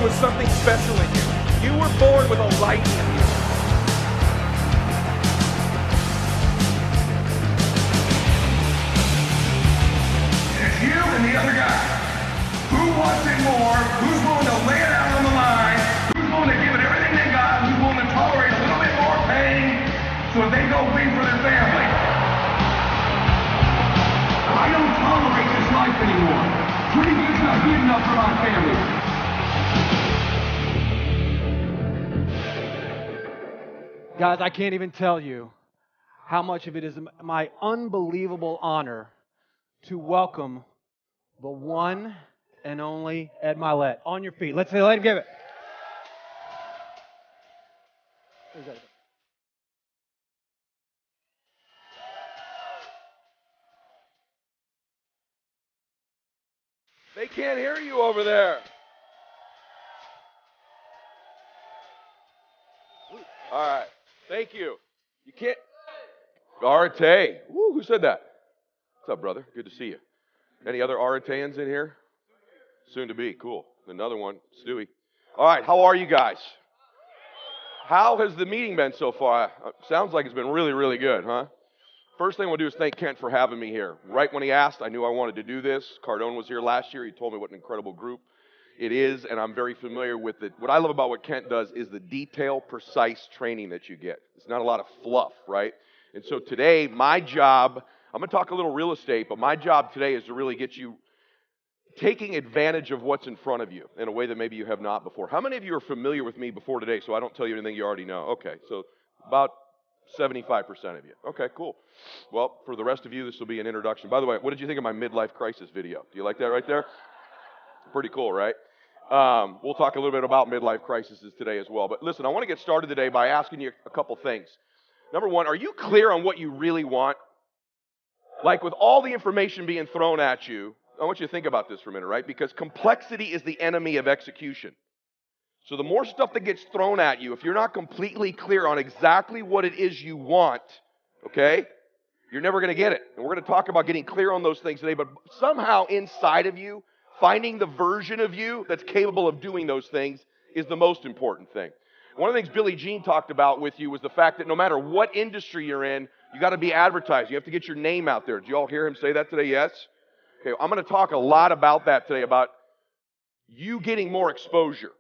with something special in you. You were born with a light in you. It's you and the other guy. Who wants it more? Who's willing to lay it out on the line? Who's willing to give it everything they got? Who's willing to tolerate a little bit more pain so they go win for their family? I don't tolerate this life anymore. Pretty good's not good enough for my family. Guys, I can't even tell you how much of it is my unbelievable honor to welcome the one and only Ed Mylett. On your feet. Let him give it. They can't hear you over there. All right. Thank you. You can't. Arate. Woo, who said that? What's up, brother? Good to see you. Any other Arateans in here? Soon to be. Cool. Another one. Stewie. All right. How are you guys? How has the meeting been so far? Sounds like it's been really, really good, huh? First thing we'll do is thank Kent for having me here. Right when he asked, I knew I wanted to do this. Cardone was here last year. He told me what an incredible group it is, and I'm very familiar with it. What I love about what Kent does is the detail, precise training that you get. It's not a lot of fluff, right? And so today, my job, I'm going to talk a little real estate, but my job today is to really get you taking advantage of what's in front of you in a way that maybe you have not before. How many of you are familiar with me before today, so I don't tell you anything you already know? Okay, so about 75% of you. Okay, cool. Well, for the rest of you, this will be an introduction. By the way, what did you think of my midlife crisis video? Do you like that right there? Pretty cool, right? We'll talk a little bit about midlife crises today as well. But listen, I want to get started today by asking you a couple things. Number one, are you clear on what you really want? Like with all the information being thrown at you, I want you to think about this for a minute, right? Because complexity is the enemy of execution. So the more stuff that gets thrown at you, if you're not completely clear on exactly what it is you want, okay, you're never going to get it. And we're going to talk about getting clear on those things today, but somehow inside of you, finding the version of you that's capable of doing those things is the most important thing. One of the things Billie Jean talked about with you was the fact that no matter what industry you're in, you got to be advertised. You have to get your name out there. Did you all hear him say that today? Yes? Okay, I'm going to talk a lot about that today, about you getting more exposure.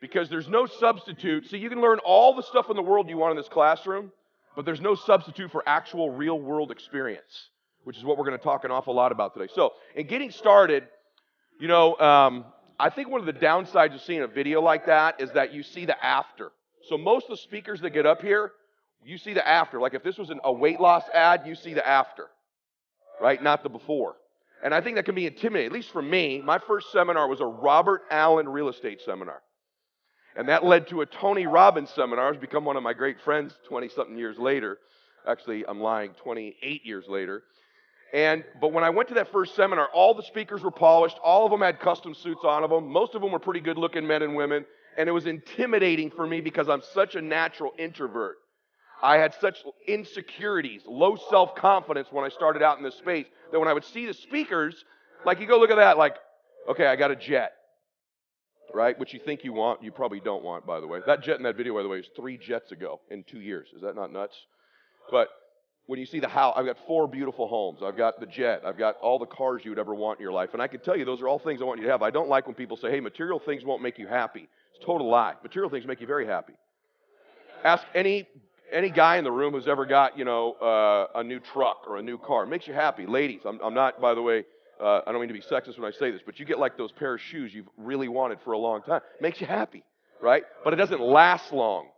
Because there's no substitute. See, you can learn all the stuff in the world you want in this classroom, but there's no substitute for actual real-world experience, which is what we're going to talk an awful lot about today. So, in getting started, you know, I think one of the downsides of seeing a video like that is that you see the after. So most of the speakers that get up here, you see the after. Like if this was a weight loss ad, you see the after, right? Not the before. And I think that can be intimidating. At least for me, my first seminar was a Robert Allen real estate seminar. And that led to a Tony Robbins seminar. He's become one of my great friends 20-something years later. Actually, I'm lying, 28 years later. But when I went to that first seminar, all the speakers were polished. All of them had custom suits on them. Most of them were pretty good-looking men and women. And it was intimidating for me because I'm such a natural introvert. I had such insecurities, low self-confidence when I started out in this space that when I would see the speakers, like you go look at that, like, okay, I got a jet. Right? Which you think you want, you probably don't want, by the way. That jet in that video, by the way, was 3 jets ago in 2 years. Is that not nuts? But when you see the house, I've got 4 beautiful homes. I've got the jet. I've got all the cars you would ever want in your life. And I can tell you, those are all things I want you to have. I don't like when people say, hey, material things won't make you happy. It's a total lie. Material things make you very happy. Ask any guy in the room who's ever got, a new truck or a new car. It makes you happy. Ladies, I'm not, by the way, I don't mean to be sexist when I say this, but you get like those pair of shoes you've really wanted for a long time. It makes you happy, right? But it doesn't last long.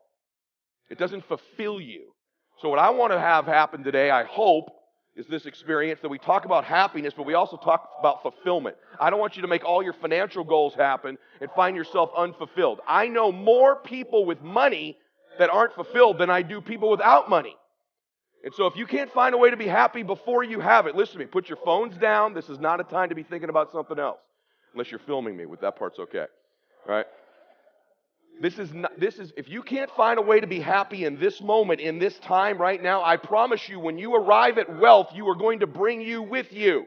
It doesn't fulfill you. So what I want to have happen today, I hope, is this experience that we talk about happiness, but we also talk about fulfillment. I don't want you to make all your financial goals happen and find yourself unfulfilled. I know more people with money that aren't fulfilled than I do people without money. And so if you can't find a way to be happy before you have it, listen to me, put your phones down. This is not a time to be thinking about something else. Unless you're filming me, that part's okay. All right? If you can't find a way to be happy in this moment, in this time right now, I promise you, when you arrive at wealth, you are going to bring you with you.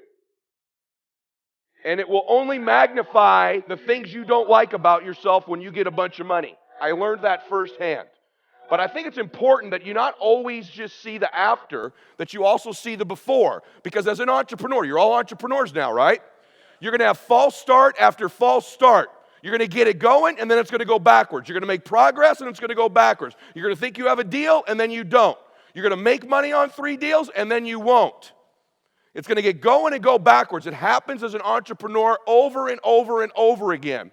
And it will only magnify the things you don't like about yourself when you get a bunch of money. I learned that firsthand. But I think it's important that you not always just see the after, that you also see the before. Because as an entrepreneur, you're all entrepreneurs now, right? You're going to have false start after false start. You're going to get it going, and then it's going to go backwards. You're going to make progress, and it's going to go backwards. You're going to think you have a deal, and then you don't. You're going to make money on 3 deals, and then you won't. It's going to get going and go backwards. It happens as an entrepreneur over and over and over again.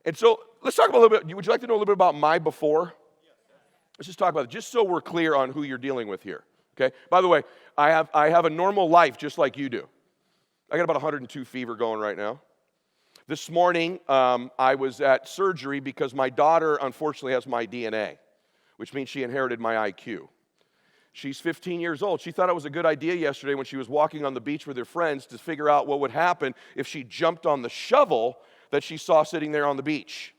And so let's talk about a little bit. Would you like to know a little bit about my before? Let's just talk about it, just so we're clear on who you're dealing with here. Okay. By the way, I have a normal life just like you do. I got about 102 fever going right now. This morning, I was at surgery because my daughter, unfortunately, has my DNA, which means she inherited my IQ. She's 15 years old. She thought it was a good idea yesterday when she was walking on the beach with her friends to figure out what would happen if she jumped on the shovel that she saw sitting there on the beach.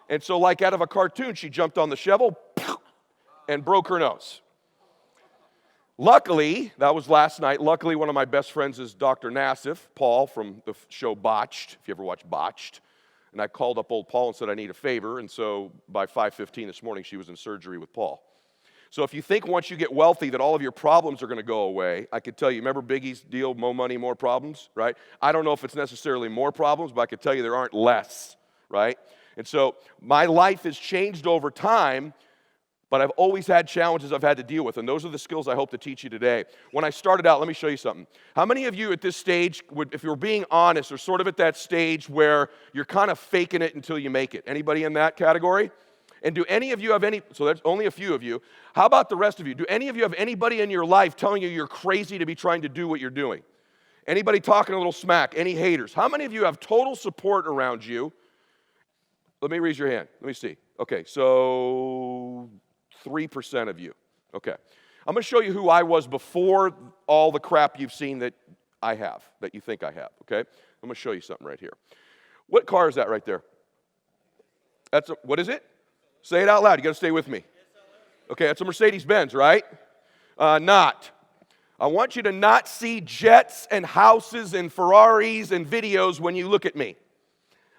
And so, like out of a cartoon, she jumped on the shovel and broke her nose. Luckily, that was last night. Luckily, one of my best friends is Dr. Nassif, Paul, from the show Botched, if you ever watch Botched. And I called up old Paul and said I need a favor. And so by 5:15 this morning, she was in surgery with Paul. So if you think once you get wealthy that all of your problems are going to go away, I could tell you, remember Biggie's deal, more money, more problems, right? I don't know if it's necessarily more problems, but I could tell you there aren't less, right? And so my life has changed over time, but I've always had challenges I've had to deal with, and those are the skills I hope to teach you today. When I started out, let me show you something. How many of you at this stage, if you're being honest, are sort of at that stage where you're kind of faking it until you make it? Anybody in that category? And do any of you have any, so there's only a few of you. How about the rest of you? Do any of you have anybody in your life telling you you're crazy to be trying to do what you're doing? Anybody talking a little smack? Any haters? How many of you have total support around you? Let me raise your hand. Let me see. Okay, so 3% of you. Okay. I'm going to show you who I was before all the crap you've seen that I have, that you think I have, okay? I'm going to show you something right here. What car is that right there? What is it? Say it out loud. You got to stay with me. Okay, that's a Mercedes-Benz, right? Not. I want you to not see jets and houses and Ferraris and videos when you look at me.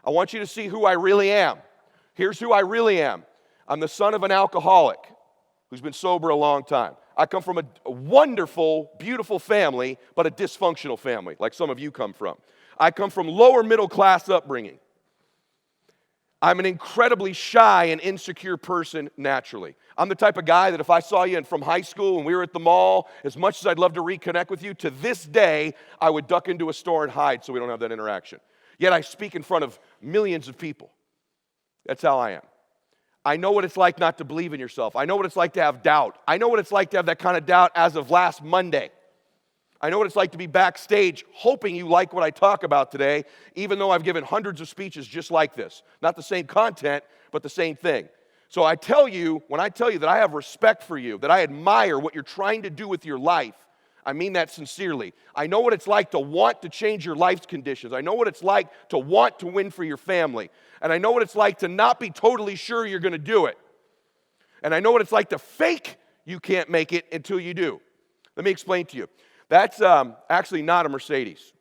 I want you to see who I really am. Here's who I really am. I'm the son of an alcoholic who's been sober a long time. I come from a wonderful, beautiful family, but a dysfunctional family, like some of you come from. I come from lower middle class upbringing. I'm an incredibly shy and insecure person naturally. I'm the type of guy that if I saw you from high school and we were at the mall, as much as I'd love to reconnect with you, to this day, I would duck into a store and hide so we don't have that interaction. Yet I speak in front of millions of people. That's how I am. I know what it's like not to believe in yourself. I know what it's like to have doubt. I know what it's like to have that kind of doubt as of last Monday. I know what it's like to be backstage hoping you like what I talk about today, even though I've given hundreds of speeches just like this. Not the same content, but the same thing. So I tell you, when I tell you that I have respect for you, that I admire what you're trying to do with your life, I mean that sincerely. I know what it's like to want to change your life's conditions. I know what it's like to want to win for your family. And I know what it's like to not be totally sure you're going to do it. And I know what it's like to fake you can't make it until you do. Let me explain to you. That's actually not a Mercedes.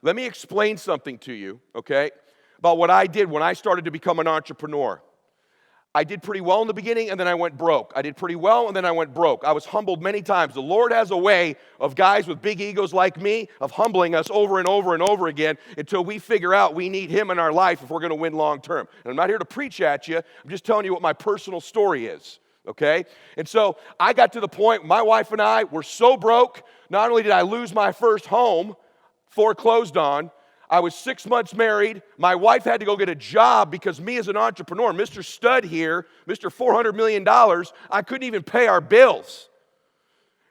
Let me explain something to you, okay, about what I did when I started to become an entrepreneur. I did pretty well in the beginning, and then I went broke. I did pretty well, and then I went broke. I was humbled many times. The Lord has a way of guys with big egos like me of humbling us over and over and over again until we figure out we need Him in our life if we're going to win long term. And I'm not here to preach at you. I'm just telling you what my personal story is. Okay? And so I got to the point, my wife and I were so broke, not only did I lose my first home, foreclosed on, I was 6 months married. My wife had to go get a job because me as an entrepreneur, Mr. Stud here, Mr. $400 million, I couldn't even pay our bills.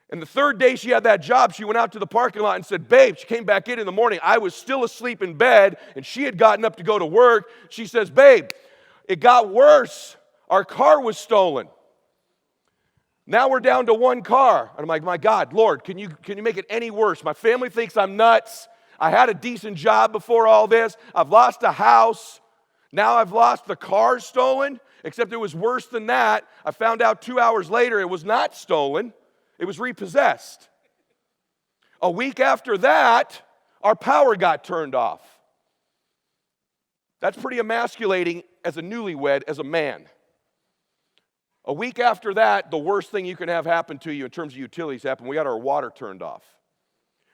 And the third day she had that job, she went out to the parking lot and said, babe, she came back in the morning. I was still asleep in bed, and she had gotten up to go to work. She says, babe, it got worse. Our car was stolen. Now we're down to one car. And I'm like, my God, Lord, can you make it any worse? My family thinks I'm nuts. I had a decent job before all this. I've lost a house. Now I've lost the car stolen, except it was worse than that. I found out 2 hours later it was not stolen. It was repossessed. A week after that, our power got turned off. That's pretty emasculating as a newlywed, as a man. A week after that, the worst thing you can have happen to you in terms of utilities happened. We got our water turned off.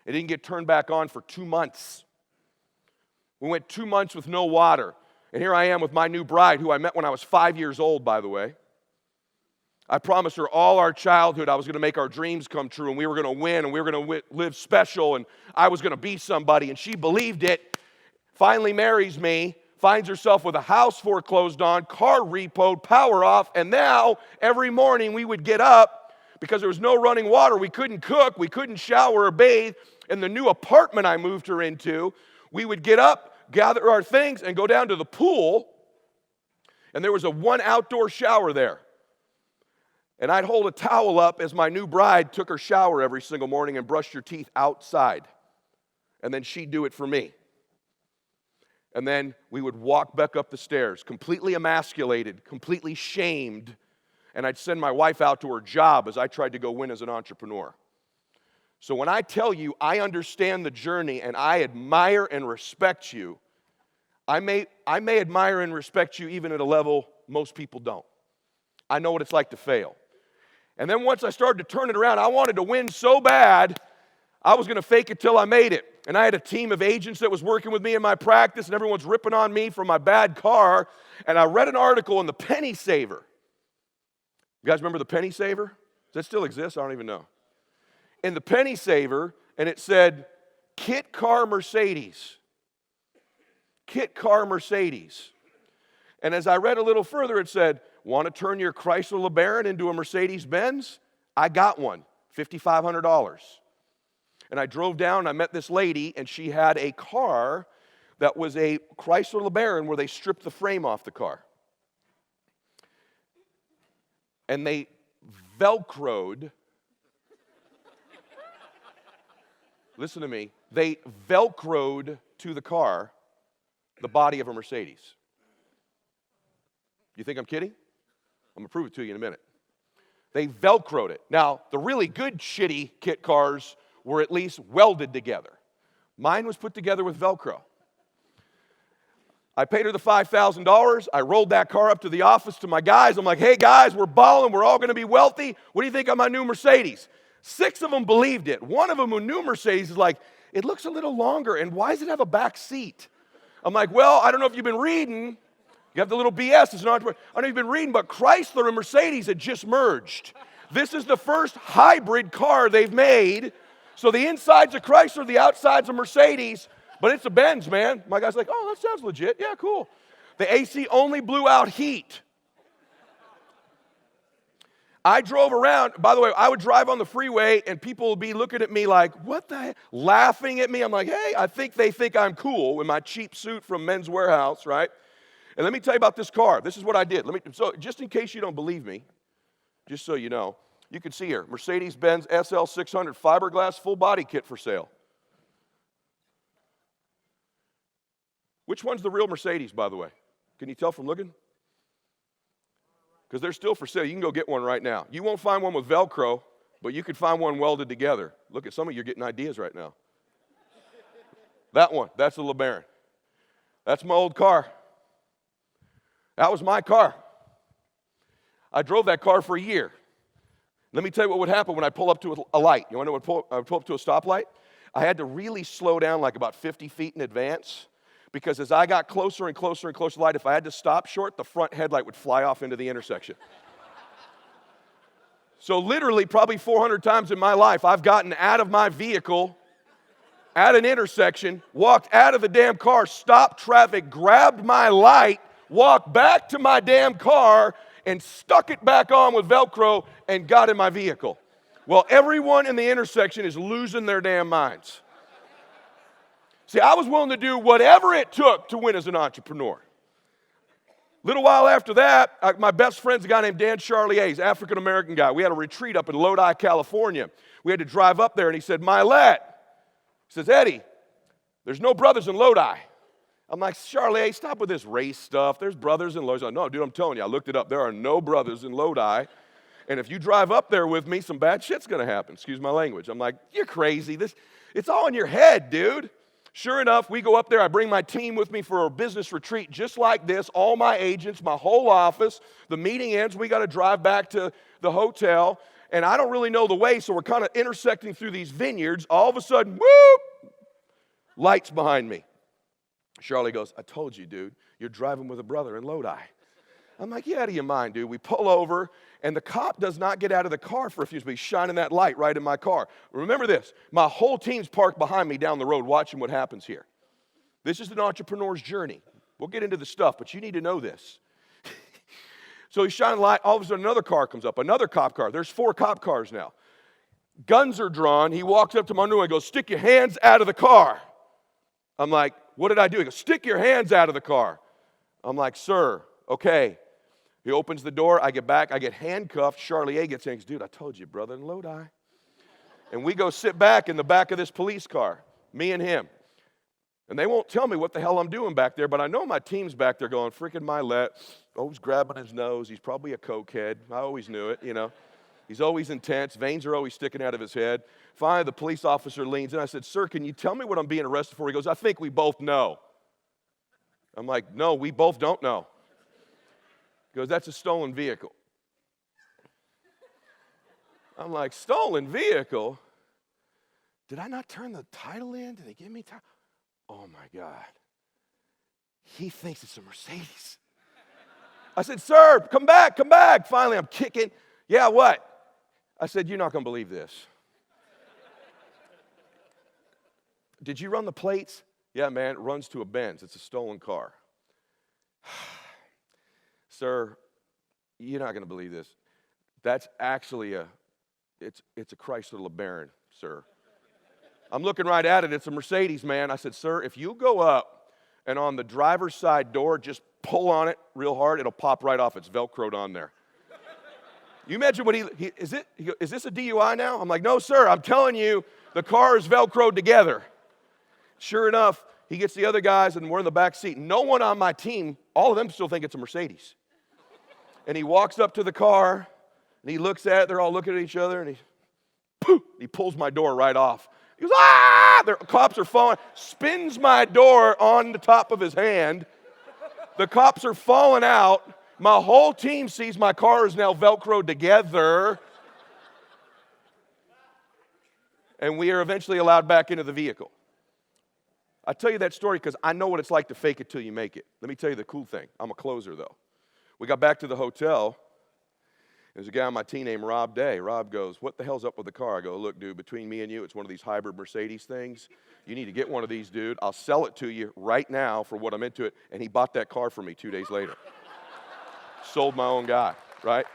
It didn't get turned back on for 2 months. We went 2 months with no water. And here I am with my new bride, who I met when I was 5 years old, by the way. I promised her all our childhood I was going to make our dreams come true, and we were going to win, and we were going to live special, and I was going to be somebody, and she believed it. Finally marries me, finds herself with a house foreclosed on, car repoed, power off, and now every morning we would get up because there was no running water. We couldn't cook, we couldn't shower or bathe. In the new apartment I moved her into, we would get up, gather our things, and go down to the pool, and there was one outdoor shower there. And I'd hold a towel up as my new bride took her shower every single morning and brushed her teeth outside. And then she'd do it for me. And then we would walk back up the stairs, completely emasculated, completely shamed. And I'd send my wife out to her job as I tried to go win as an entrepreneur. So when I tell you I understand the journey and I admire and respect you, I may admire and respect you even at a level most people don't. I know what it's like to fail. And then once I started to turn it around, I wanted to win so bad, I was going to fake it till I made it. And I had a team of agents that was working with me in my practice, and everyone's ripping on me for my bad car. And I read an article in the Penny Saver. You guys remember the Penny Saver? Does that still exist? I don't even know. In the Penny Saver, and it said, Kit Car Mercedes. Kit Car Mercedes. And as I read a little further, it said, want to turn your Chrysler LeBaron into a Mercedes-Benz? I got one, $5,500. And I drove down, and I met this lady, and she had a car that was a Chrysler LeBaron where they stripped the frame off the car. And they Velcroed, listen to me, they Velcroed to the car the body of a Mercedes. You think I'm kidding? I'm going to prove it to you in a minute. They Velcroed it. Now, the really good, shitty kit cars were at least welded together. Mine was put together with Velcro. I paid her the $5,000. I rolled that car up to the office to my guys. I'm like, hey, guys, we're balling. We're all going to be wealthy. What do you think of my new Mercedes? 6 of them believed it. One of them who knew Mercedes is like, it looks a little longer, and why does it have a back seat? I'm like, well, I don't know if you've been reading. You have the little BS as an entrepreneur. I don't know if you've been reading, but Chrysler and Mercedes had just merged. This is the first hybrid car they've made. So the inside's a Chrysler, the outside's a Mercedes, but it's a Benz, man. My guy's like, oh, that sounds legit. Yeah, cool. The AC only blew out heat. I drove around. By the way, I would drive on the freeway, and people would be looking at me like, what the heck? Laughing at me. I'm like, hey, I think they think I'm cool in my cheap suit from Men's Warehouse, right? And let me tell you about this car. This is what I did. So just in case you don't believe me, just so you know, you can see here, Mercedes-Benz SL600 fiberglass full body kit for sale. Which one's the real Mercedes, by the way? Can you tell from looking? Because they're still for sale. You can go get one right now. You won't find one with Velcro, but you could find one welded together. Look at some of you getting ideas right now. That one, that's the LeBaron. That's my old car. That was my car. I drove that car for a year. Let me tell you what would happen when I pull up to a light. You want to know what I would pull up to a stoplight? I had to really slow down like about 50 feet in advance, because as I got closer and closer and closer to the light, if I had to stop short, the front headlight would fly off into the intersection. So literally probably 400 times in my life, I've gotten out of my vehicle at an intersection, walked out of the damn car, stopped traffic, grabbed my light, walked back to my damn car, and stuck it back on with Velcro and got in my vehicle. Well, everyone in the intersection is losing their damn minds. See, I was willing to do whatever it took to win as an entrepreneur. A little while after that, my best friend's a guy named Dan Charlier. He's an African-American guy. We had a retreat up in Lodi, California. We had to drive up there, and he said, Mylett. He says, Eddie, there's no brothers in Lodi. I'm like, Charlier, stop with this race stuff. There's brothers in Lodi. Like, no, dude, I'm telling you, I looked it up. There are no brothers in Lodi. And if you drive up there with me, some bad shit's going to happen. Excuse my language. I'm like, you're crazy. It's all in your head, dude. Sure enough, we go up there. I bring my team with me for a business retreat just like this. All my agents, my whole office. The meeting ends. We got to drive back to the hotel. And I don't really know the way, so we're kind of intersecting through these vineyards. All of a sudden, whoop, lights behind me. Charlie goes, I told you, dude, you're driving with a brother in Lodi. I'm like, you out of your mind, dude. We pull over, and the cop does not get out of the car for a few minutes, but he's shining that light right in my car. Remember this, my whole team's parked behind me down the road watching what happens here. This is an entrepreneur's journey. We'll get into the stuff, but you need to know this. So he's shining light. All of a sudden, another car comes up, another cop car. There's 4 cop cars now. Guns are drawn. He walks up to my window and goes, stick your hands out of the car. I'm like, what did I do? He goes, stick your hands out of the car. I'm like, sir, okay. He opens the door. I get back. I get handcuffed. Charlie A gets in. He goes, dude, I told you, brother in Lodi. And we go sit back in the back of this police car, me and him. And they won't tell me what the hell I'm doing back there, but I know my team's back there going, freaking Mylett, always grabbing his nose. He's probably a cokehead. I always knew it, you know. He's always intense. Veins are always sticking out of his head. Finally, the police officer leans in. I said, sir, can you tell me what I'm being arrested for? He goes, I think we both know. I'm like, no, we both don't know. He goes, that's a stolen vehicle. I'm like, stolen vehicle? Did I not turn the title in? Did they give me title? Oh, my God. He thinks it's a Mercedes. I said, sir, come back, come back. Finally, I'm kicking. Yeah, what? I said, you're not going to believe this. Did you run the plates? Yeah, man, it runs to a Benz. It's a stolen car. Sir, you're not going to believe this. That's actually it's a Chrysler LeBaron, sir. I'm looking right at it. It's a Mercedes, man. I said, sir, if you go up and on the driver's side door, just pull on it real hard, it'll pop right off. It's Velcroed on there. You imagine what is this a DUI now? I'm like, no, sir, I'm telling you, the car is Velcroed together. Sure enough, he gets the other guys, and we're in the back seat. No one on my team, all of them still think it's a Mercedes. And he walks up to the car, and he looks at it. They're all looking at each other, and he pulls my door right off. He goes, ah! The cops are falling. Spins my door on the top of his hand. The cops are falling out. My whole team sees my car is now Velcroed together. And we are eventually allowed back into the vehicle. I tell you that story because I know what it's like to fake it till you make it. Let me tell you the cool thing. I'm a closer, though. We got back to the hotel. There's a guy on my team named Rob Day. Rob goes, what the hell's up with the car? I go, look, dude, between me and you, it's one of these hybrid Mercedes things. You need to get one of these, dude. I'll sell it to you right now for what I'm into it. And he bought that car for me 2 days later. Sold my own guy, right?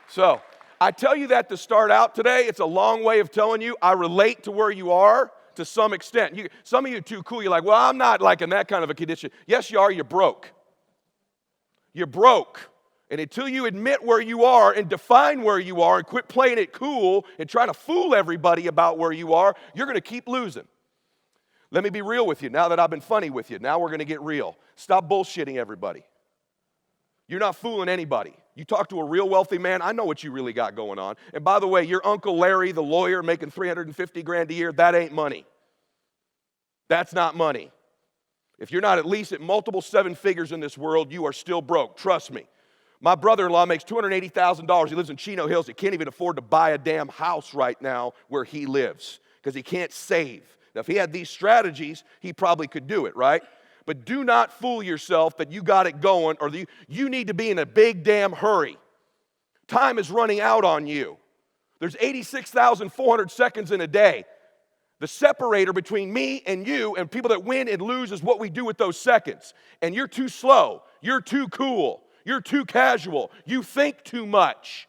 So I tell you that to start out today. It's a long way of telling you I relate to where you are to some extent. Some of you are too cool. You're like, well, I'm not like in that kind of a condition. Yes, you are. You're broke. You're broke. And until you admit where you are and define where you are and quit playing it cool and trying to fool everybody about where you are, you're going to keep losing. Let me be real with you. Now that I've been funny with you, now we're going to get real. Stop bullshitting everybody. You're not fooling anybody. You talk to a real wealthy man, I know what you really got going on. And by the way, your Uncle Larry, the lawyer, making $350,000 a year, that ain't money. That's not money. If you're not at least at multiple 7 figures in this world, you are still broke. Trust me. My brother-in-law makes $280,000. He lives in Chino Hills. He can't even afford to buy a damn house right now where he lives because he can't save. Now, if he had these strategies, he probably could do it, right? But do not fool yourself that you got it going or you need to be in a big damn hurry. Time is running out on you. There's 86,400 seconds in a day. The separator between me and you and people that win and lose is what we do with those seconds. And you're too slow. You're too cool. You're too casual. You think too much.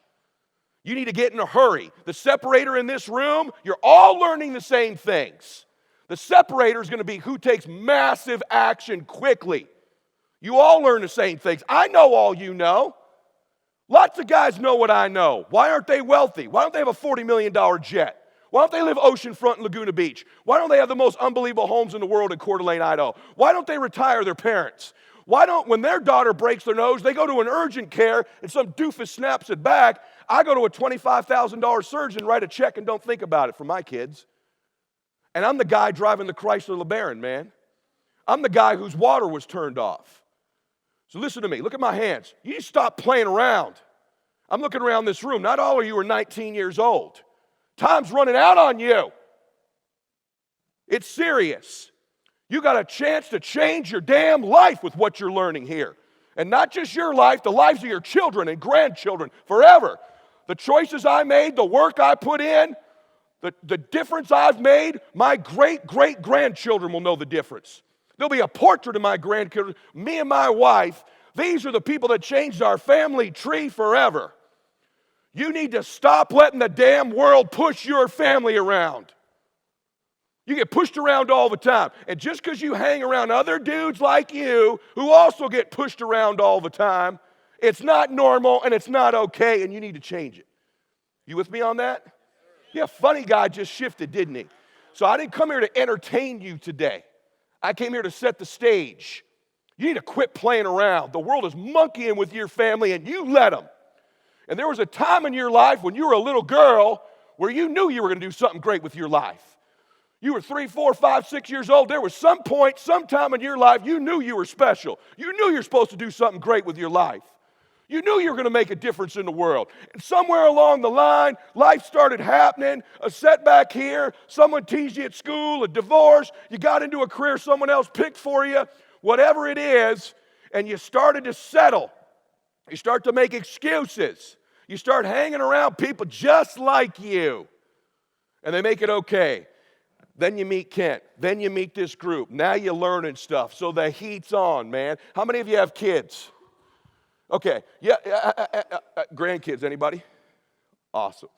You need to get in a hurry. The separator in this room, you're all learning the same things. The separator is going to be who takes massive action quickly. You all learn the same things. I know all you know. Lots of guys know what I know. Why aren't they wealthy? Why don't they have a $40 million jet? Why don't they live oceanfront in Laguna Beach? Why don't they have the most unbelievable homes in the world in Coeur d'Alene, Idaho? Why don't they retire their parents? Why don't, when their daughter breaks their nose, they go to an urgent care and some doofus snaps it back? I go to a $25,000 surgeon, write a check, and don't think about it for my kids. And I'm the guy driving the Chrysler LeBaron, man. I'm the guy whose water was turned off. So listen to me. Look at my hands. You need to stop playing around. I'm looking around this room. Not all of you are 19 years old. Time's running out on you. It's serious. You got a chance to change your damn life with what you're learning here. And not just your life, the lives of your children and grandchildren forever. The choices I made, the work I put in, the difference I've made, my great-great-grandchildren will know the difference. There'll be a portrait of my grandchildren, me and my wife. These are the people that changed our family tree forever. You need to stop letting the damn world push your family around. You get pushed around all the time. And just because you hang around other dudes like you who also get pushed around all the time, it's not normal and it's not okay, and you need to change it. You with me on that? Yeah, funny guy just shifted, didn't he? So I didn't come here to entertain you today. I came here to set the stage. You need to quit playing around. The world is monkeying with your family, and you let them. And there was a time in your life when you were a little girl where you knew you were going to do something great with your life. You were 3, 4, 5, 6 years old. There was some point, some time in your life, you knew you were special. You knew you were supposed to do something great with your life. You knew you were going to make a difference in the world. And somewhere along the line, life started happening, a setback here, someone teased you at school, a divorce, you got into a career someone else picked for you, whatever it is, and you started to settle. You start to make excuses. You start hanging around people just like you, and they make it okay. Then you meet Kent. Then you meet this group. Now you're learning stuff. So the heat's on, man. How many of you have kids? Okay. Yeah. Grandkids, anybody? Awesome.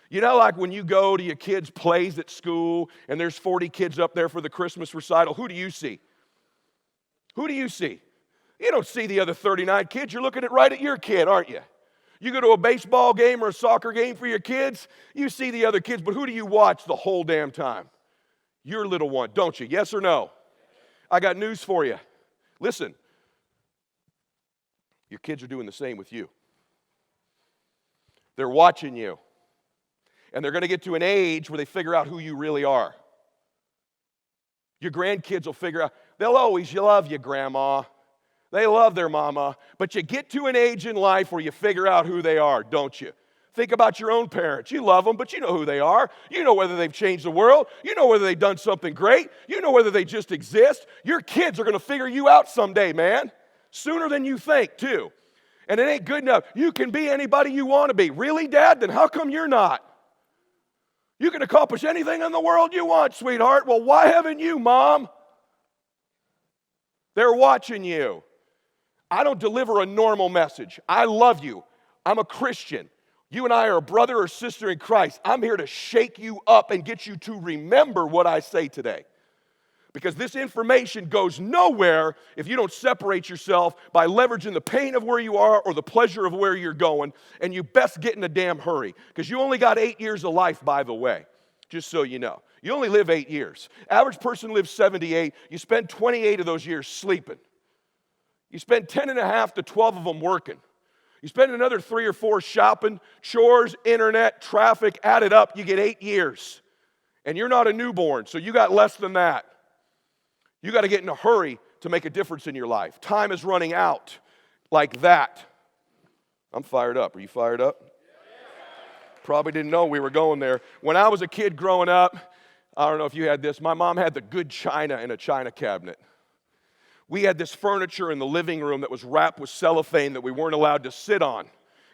You know, like when you go to your kids' plays at school and there's 40 kids up there for the Christmas recital, who do you see? Who do you see? You don't see the other 39 kids. You're looking right at your kid, aren't you? You go to a baseball game or a soccer game for your kids, you see the other kids, but who do you watch the whole damn time? Your little one, don't you? Yes or no? I got news for you. Listen, your kids are doing the same with you. They're watching you. And they're going to get to an age where they figure out who you really are. Your grandkids will figure out, they'll always love you, Grandma. They love their mama. But you get to an age in life where you figure out who they are, don't you? Think about your own parents. You love them, but you know who they are. You know whether they've changed the world. You know whether they've done something great. You know whether they just exist. Your kids are going to figure you out someday, man. Sooner than you think, too. And it ain't good enough. You can be anybody you want to be. Really, Dad? Then how come you're not? You can accomplish anything in the world you want, sweetheart. Well, why haven't you, Mom? They're watching you. I don't deliver a normal message. I love you. I'm a Christian. You and I are a brother or sister in Christ. I'm here to shake you up and get you to remember what I say today. Because this information goes nowhere if you don't separate yourself by leveraging the pain of where you are or the pleasure of where you're going. And you best get in a damn hurry. Because you only got 8 years of life, by the way. Just so you know. You only live 8 years. Average person lives 78. You spend 28 of those years sleeping. You spend 10 and a half to 12 of them working. You spend another 3 or 4 shopping, chores, internet, traffic, add it up, you get 8 years. And you're not a newborn, so you got less than that. You got to get in a hurry to make a difference in your life. Time is running out like that. I'm fired up. Are you fired up? Probably didn't know we were going there. When I was a kid growing up, I don't know if you had this, my mom had the good china in a china cabinet. We had this furniture in the living room that was wrapped with cellophane that we weren't allowed to sit on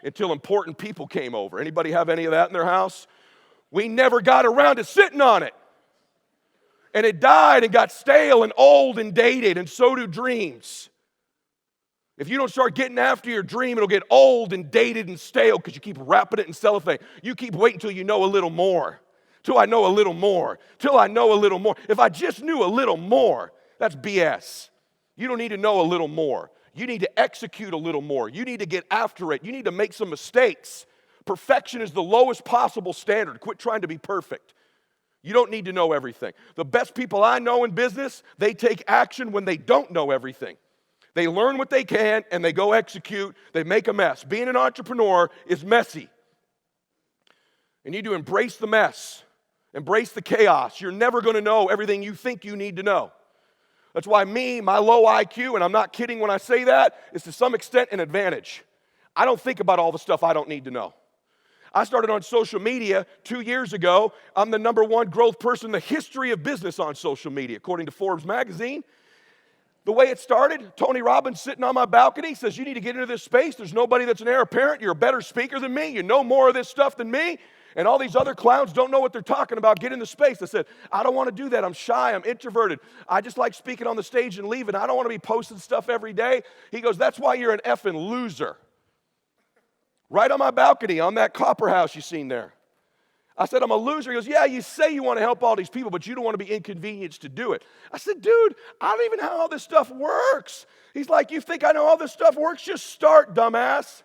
until important people came over. Anybody have any of that in their house? We never got around to sitting on it. And it died and got stale and old and dated, and so do dreams. If you don't start getting after your dream, it'll get old and dated and stale because you keep wrapping it in cellophane. You keep waiting until you know a little more. Till I know a little more. Till I know a little more. If I just knew a little more, that's BS. You don't need to know a little more. You need to execute a little more. You need to get after it. You need to make some mistakes. Perfection is the lowest possible standard. Quit trying to be perfect. You don't need to know everything. The best people I know in business, they take action when they don't know everything. They learn what they can and they go execute. They make a mess. Being an entrepreneur is messy. And you need to embrace the mess, embrace the chaos. You're never going to know everything you think you need to know. That's why my low IQ, and I'm not kidding when I say that, is to some extent an advantage. I don't think about all the stuff I don't need to know. I started on social media 2 years ago. I'm the #1 growth person in the history of business on social media, according to Forbes magazine. The way it started, Tony Robbins sitting on my balcony says, you need to get into this space. There's nobody that's an heir apparent. You're a better speaker than me. You know more of this stuff than me. And all these other clowns don't know what they're talking about. Get in the space. I said, I don't want to do that. I'm shy. I'm introverted. I just like speaking on the stage and leaving. I don't want to be posting stuff every day. He goes, that's why you're an effing loser. Right on my balcony, on that copper house you seen there. I said, I'm a loser. He goes, yeah, you say you want to help all these people, but you don't want to be inconvenienced to do it. I said, dude, I don't even know how all this stuff works. He's like, you think I know how this stuff works? Just start, dumbass.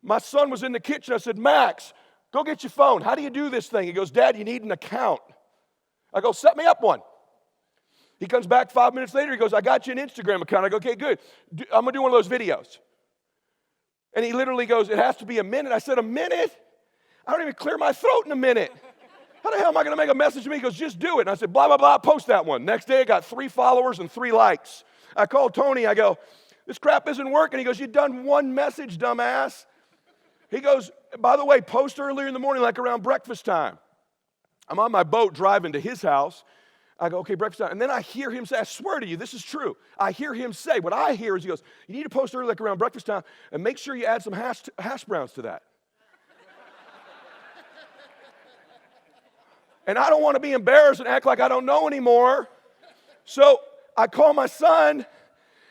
My son was in the kitchen. I said, Max, go get your phone. How do you do this thing? He goes, Dad, you need an account. I go, set me up one. He comes back 5 minutes later. He goes, I got you an Instagram account. I go, okay, good. I'm going to do one of those videos. And he literally goes, it has to be a minute. I said, a minute? I don't even clear my throat in a minute. How the hell am I going to make a message to me? He goes, just do it. And I said, blah, blah, blah, post that one. Next day, I got 3 followers and 3 likes. I called Tony. I go, this crap isn't working. He goes, you've done one message, dumbass. He goes, by the way, post earlier in the morning, like around breakfast time. I'm on my boat driving to his house. I go, okay, breakfast time. And then I hear him say, I swear to you, this is true. I hear him say, what I hear is he goes, you need to post early like around breakfast time and make sure you add some hash browns to that. And I don't want to be embarrassed and act like I don't know anymore. So I call my son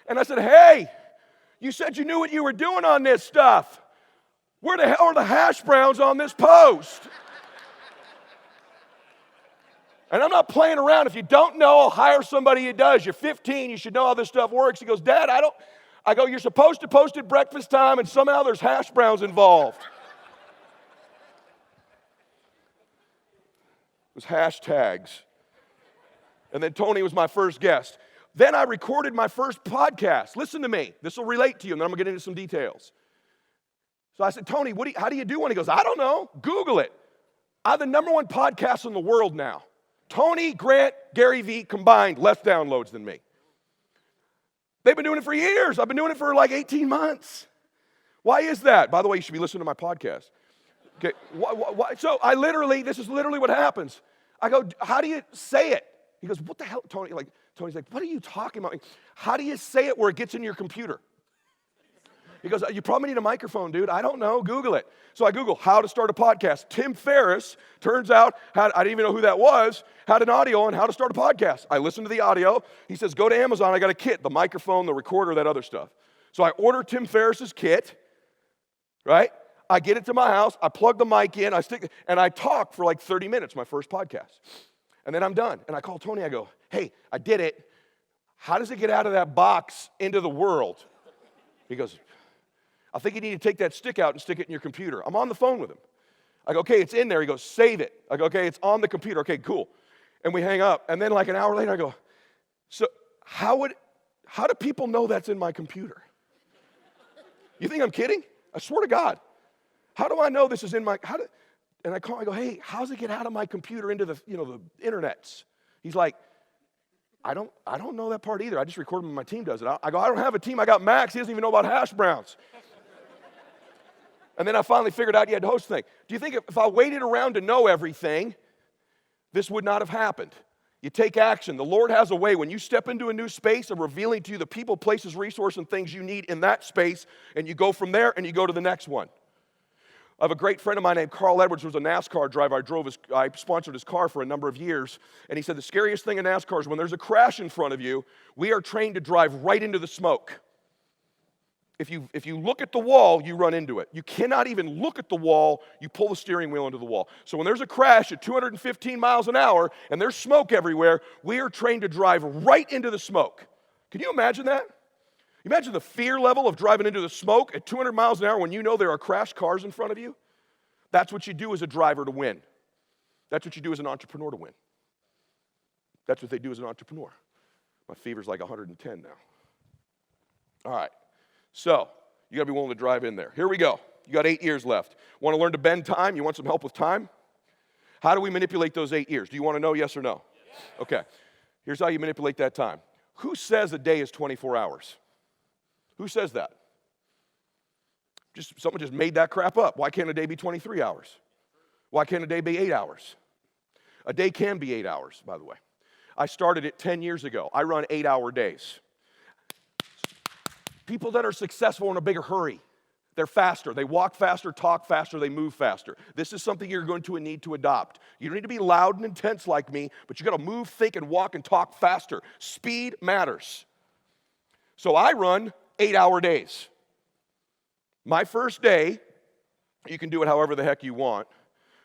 and I said, hey, you said you knew what you were doing on this stuff. Where the hell are the hash browns on this post? And I'm not playing around. If you don't know, I'll hire somebody who does. You're 15, you should know how this stuff works. He goes, Dad, I don't. I go, you're supposed to post at breakfast time, and somehow there's hash browns involved. It was hashtags. And then Tony was my first guest. Then I recorded my first podcast. Listen to me. This will relate to you, and then I'm going to get into some details. So I said, Tony, how do you do one? He goes, I don't know. Google it. I have the #1 podcast in the world now. Tony, Grant, Gary Vee combined, less downloads than me. They've been doing it for years. I've been doing it for like 18 months. Why is that? By the way, you should be listening to my podcast. Okay. Why? So this is literally what happens. I go, how do you say it? He goes, what the hell, Tony? Tony's like, what are you talking about? How do you say it where it gets in your computer? He goes, you probably need a microphone, dude. I don't know. Google it. So I Google how to start a podcast. Tim Ferriss, turns out, I didn't even know who that was, had an audio on how to start a podcast. I listened to the audio. He says, go to Amazon. I got a kit, the microphone, the recorder, that other stuff. So I order Tim Ferriss's kit, right? I get it to my house. I plug the mic in. And I talk for like 30 minutes, my first podcast. And then I'm done. And I call Tony. I go, hey, I did it. How does it get out of that box into the world? He goes, I think you need to take that stick out and stick it in your computer. I'm on the phone with him. I go, okay, it's in there. He goes, save it. I go, okay, it's on the computer. Okay, cool. And we hang up. And then like an hour later, I go, so how do people know that's in my computer? You think I'm kidding? I swear to God. How do I know this is in my, and I call, I go, hey, how does it get out of my computer into the internets? He's like, I don't know that part either. I just record when my team does it. I go, I don't have a team. I got Max. He doesn't even know about hash browns. And then I finally figured out you had to host the thing. Do you think if I waited around to know everything, this would not have happened? You take action. The Lord has a way when you step into a new space of revealing to you the people, places, resources, and things you need in that space, and you go from there and you go to the next one. I have a great friend of mine named Carl Edwards, who was a NASCAR driver. I sponsored his car for a number of years. And he said the scariest thing in NASCAR is when there's a crash in front of you, we are trained to drive right into the smoke. If you look at the wall, you run into it. You cannot even look at the wall, you pull the steering wheel into the wall. So when there's a crash at 215 miles an hour and there's smoke everywhere, we are trained to drive right into the smoke. Can you imagine that? Imagine the fear level of driving into the smoke at 200 miles an hour when you know there are crashed cars in front of you. That's what you do as a driver to win. That's what you do as an entrepreneur to win. That's what they do as an entrepreneur. My fever's like 110 now. All right. So, you got to be willing to drive in there. Here we go. You got 8 years left. Want to learn to bend time? You want some help with time? How do we manipulate those 8 years? Do you want to know, yes or no? Okay. Here's how you manipulate that time. Who says a day is 24 hours? Who says that? Someone just made that crap up. Why can't a day be 23 hours? Why can't a day be 8 hours? A day can be 8 hours, by the way. I started it 10 years ago. I run 8-hour days. People that are successful in a bigger hurry, they're faster. They walk faster, talk faster, they move faster. This is something you're going to need to adopt. You don't need to be loud and intense like me, but you got to move, think, and walk and talk faster. Speed matters. So I run 8-hour days. My first day, you can do it however the heck you want,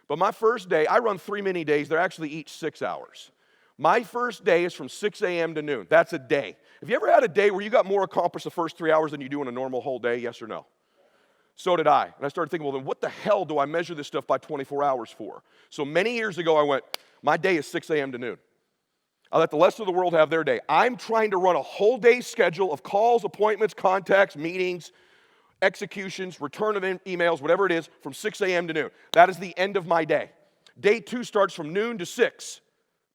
but my first day, I run 3 mini days. They're actually each 6 hours. My first day is from 6 a.m. to noon. That's a day. Have you ever had a day where you got more accomplished the first 3 hours than you do in a normal whole day, yes or no? So did I. And I started thinking, well, then what the hell do I measure this stuff by 24 hours for? So many years ago, I went, my day is 6 a.m. to noon. I let the rest of the world have their day. I'm trying to run a whole day schedule of calls, appointments, contacts, meetings, executions, return of emails, whatever it is, from 6 a.m. to noon. That is the end of my day. Day 2 starts from noon to 6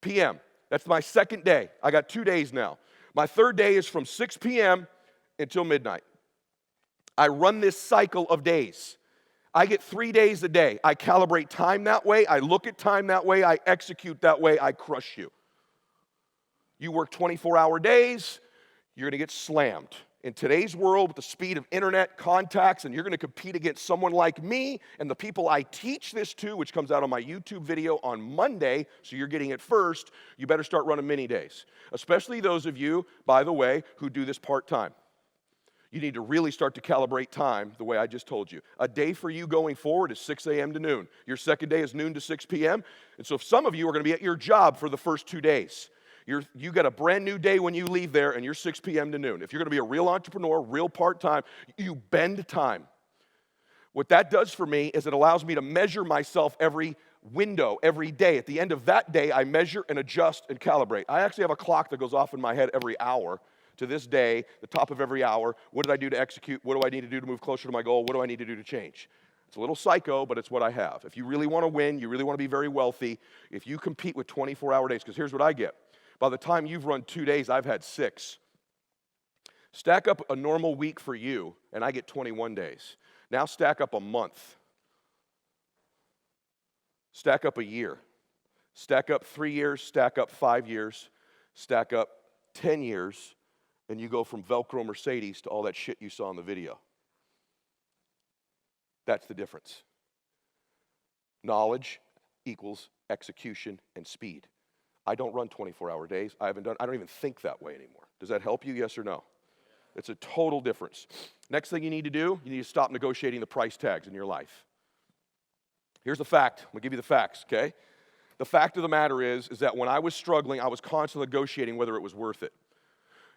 p.m. That's my second day. I got 2 days now. My third day is from 6 p.m. until midnight. I run this cycle of days. I get 3 days a day. I calibrate time that way. I look at time that way. I execute that way. I crush you. You work 24-hour days, you're going to get slammed. In today's world, with the speed of internet contacts, and you're going to compete against someone like me and the people I teach this to, which comes out on my YouTube video on Monday, so you're getting it first, you better start running mini days. Especially those of you, by the way, who do this part-time. You need to really start to calibrate time the way I just told you. A day for you going forward is 6 a.m. to noon. Your second day is noon to 6 p.m. And so if some of you are going to be at your job for the first 2 days, you got a brand new day when you leave there, and you're 6 p.m. to noon. If you're going to be a real entrepreneur, real part-time, you bend time. What that does for me is it allows me to measure myself every window, every day. At the end of that day, I measure and adjust and calibrate. I actually have a clock that goes off in my head every hour. To this day, the top of every hour, what did I do to execute? What do I need to do to move closer to my goal? What do I need to do to change? It's a little psycho, but it's what I have. If you really want to win, you really want to be very wealthy, if you compete with 24-hour days, because here's what I get. By the time you've run 2 days, I've had 6. Stack up a normal week for you, and I get 21 days. Now stack up a month. Stack up a year. Stack up 3 years, stack up 5 years, stack up 10 years, and you go from Velcro Mercedes to all that shit you saw in the video. That's the difference. Knowledge equals execution and speed. I don't run 24-hour days. I don't even think that way anymore. Does that help you, yes or no? It's a total difference. Next thing you need to do, you need to stop negotiating the price tags in your life. Here's the fact. I'm going to give you the facts, okay? The fact of the matter is that when I was struggling, I was constantly negotiating whether it was worth it.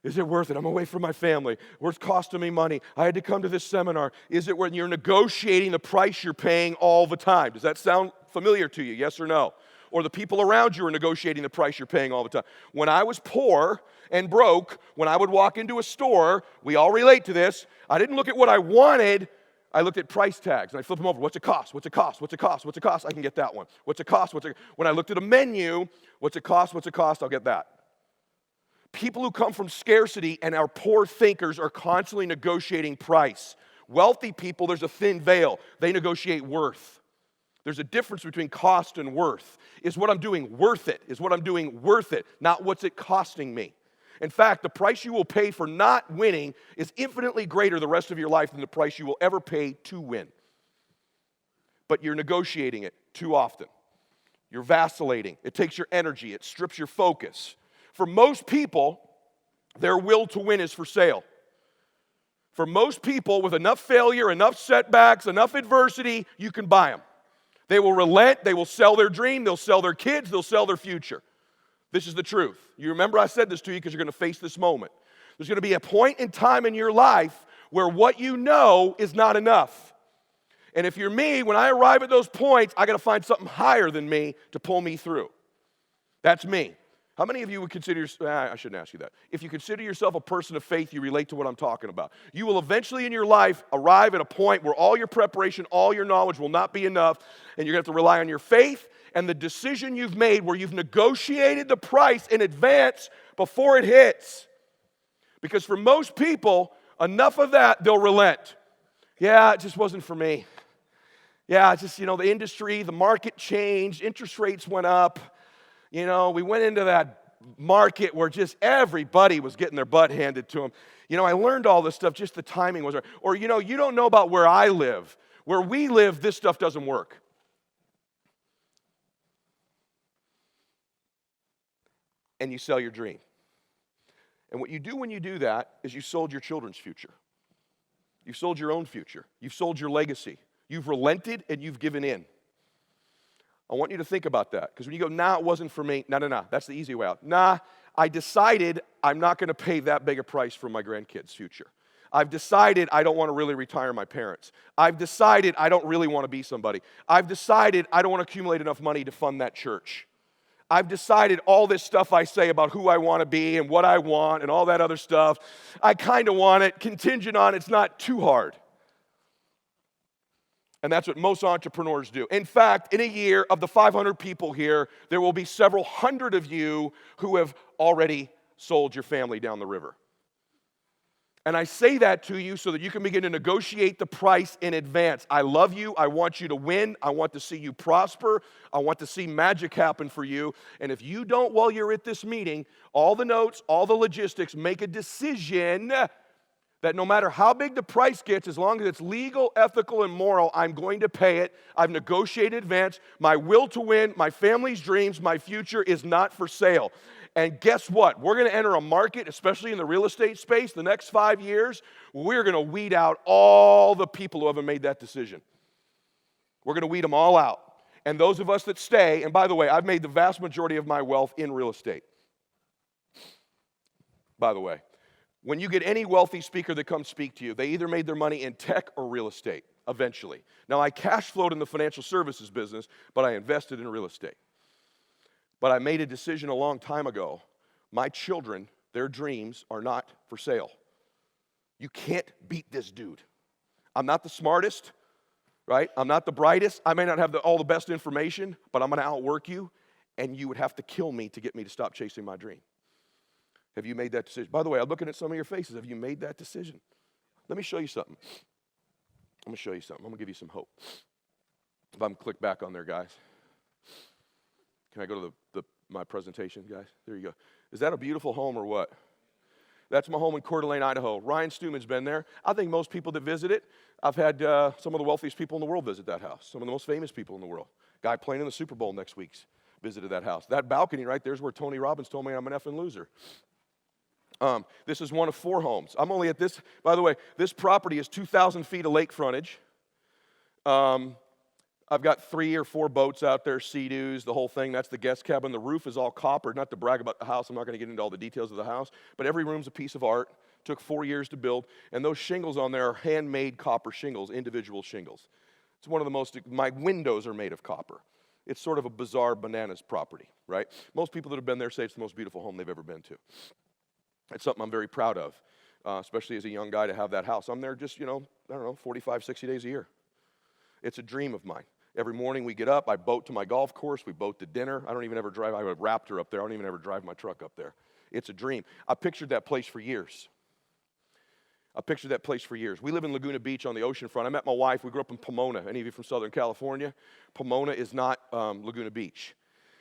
Is it worth it? I'm away from my family. It's costing me money. I had to come to this seminar. Is it when you're negotiating the price you're paying all the time? Does that sound familiar to you, yes or no? Or the people around you are negotiating the price you're paying all the time. When I was poor and broke, when I would walk into a store, we all relate to this, I didn't look at what I wanted, I looked at price tags, and I flipped them over. What's it cost? What's it cost? What's it cost? What's it cost? I can get that one. What's it cost? When I looked at a menu, what's it cost? What's it cost? I'll get that. People who come from scarcity and are poor thinkers are constantly negotiating price. Wealthy people, there's a thin veil. They negotiate worth. There's a difference between cost and worth. Is what I'm doing worth it? Is what I'm doing worth it? Not what's it costing me. In fact, the price you will pay for not winning is infinitely greater the rest of your life than the price you will ever pay to win. But you're negotiating it too often. You're vacillating. It takes your energy. It strips your focus. For most people, their will to win is for sale. For most people, with enough failure, enough setbacks, enough adversity, you can buy them. They will relent, they will sell their dream, they'll sell their kids, they'll sell their future. This is the truth. You remember I said this to you because you're going to face this moment. There's going to be a point in time in your life where what you know is not enough. And if you're me, when I arrive at those points, I got to find something higher than me to pull me through. That's me. How many of you would consider, I shouldn't ask you that. If you consider yourself a person of faith, you relate to what I'm talking about. You will eventually in your life arrive at a point where all your preparation, all your knowledge will not be enough, and you're going to have to rely on your faith and the decision you've made where you've negotiated the price in advance before it hits. Because for most people, enough of that, they'll relent. Yeah, it just wasn't for me. Yeah, it's just, the industry, the market changed, interest rates went up. We went into that market where just everybody was getting their butt handed to them. I learned all this stuff, just the timing was right. Or, you don't know about where I live. Where we live, this stuff doesn't work. And you sell your dream. And what you do when you do that is you sold your children's future. You've sold your own future. You've sold your legacy. You've relented and you've given in. I want you to think about that. Because when you go, nah, it wasn't for me. No. That's the easy way out. Nah, I decided I'm not going to pay that big a price for my grandkids' future. I've decided I don't want to really retire my parents. I've decided I don't really want to be somebody. I've decided I don't want to accumulate enough money to fund that church. I've decided all this stuff I say about who I want to be and what I want and all that other stuff, I kind of want it, contingent on it's not too hard. And that's what most entrepreneurs do. In fact, in a year, of the 500 people here, there will be several hundred of you who have already sold your family down the river. And I say that to you so that you can begin to negotiate the price in advance. I love you. I want you to win. I want to see you prosper. I want to see magic happen for you. And if you don't, while you're at this meeting, all the notes, all the logistics, make a decision that no matter how big the price gets, as long as it's legal, ethical, and moral, I'm going to pay it. I've negotiated in advance. My will to win, my family's dreams, my future is not for sale. And guess what? We're going to enter a market, especially in the real estate space, the next 5 years. We're going to weed out all the people who haven't made that decision. We're going to weed them all out. And those of us that stay, and by the way, I've made the vast majority of my wealth in real estate. By the way, when you get any wealthy speaker that comes speak to you, they either made their money in tech or real estate, eventually. Now, I cash flowed in the financial services business, but I invested in real estate. But I made a decision a long time ago. My children, their dreams are not for sale. You can't beat this dude. I'm not the smartest, right? I'm not the brightest. I may not have all the best information, but I'm going to outwork you, and you would have to kill me to get me to stop chasing my dream. Have you made that decision? By the way, I'm looking at some of your faces. Have you made that decision? Let me show you something. I'm going to show you something. I'm going to give you some hope. If I'm click back on there, guys. Can I go to my presentation, guys? There you go. Is that a beautiful home or what? That's my home in Coeur d'Alene, Idaho. Ryan Stewman's been there. I think most people that visit it, I've had some of the wealthiest people in the world visit that house. Some of the most famous people in the world. Guy playing in the Super Bowl next week's visited that house. That balcony right there is where Tony Robbins told me I'm an effing loser. This is one of 4 homes. I'm only at this, by the way, this property is 2,000 feet of lake frontage. I've got 3 or 4 boats out there, Sea-Doos, the whole thing. That's the guest cabin. The roof is all copper. Not to brag about the house. I'm not going to get into all the details of the house. But every room's a piece of art. Took 4 years to build. And those shingles on there are handmade copper shingles, individual shingles. It's one of the most, my windows are made of copper. It's sort of a bizarre bananas property, right? Most people that have been there say it's the most beautiful home they've ever been to. It's something I'm very proud of, especially as a young guy to have that house. I'm there just, 45, 60 days a year. It's a dream of mine. Every morning we get up, I boat to my golf course, we boat to dinner. I don't even ever drive, I have a Raptor up there, I don't even ever drive my truck up there. It's a dream. I pictured that place for years. We live in Laguna Beach on the ocean front. I met my wife, we grew up in Pomona. Any of you from Southern California? Pomona is not Laguna Beach.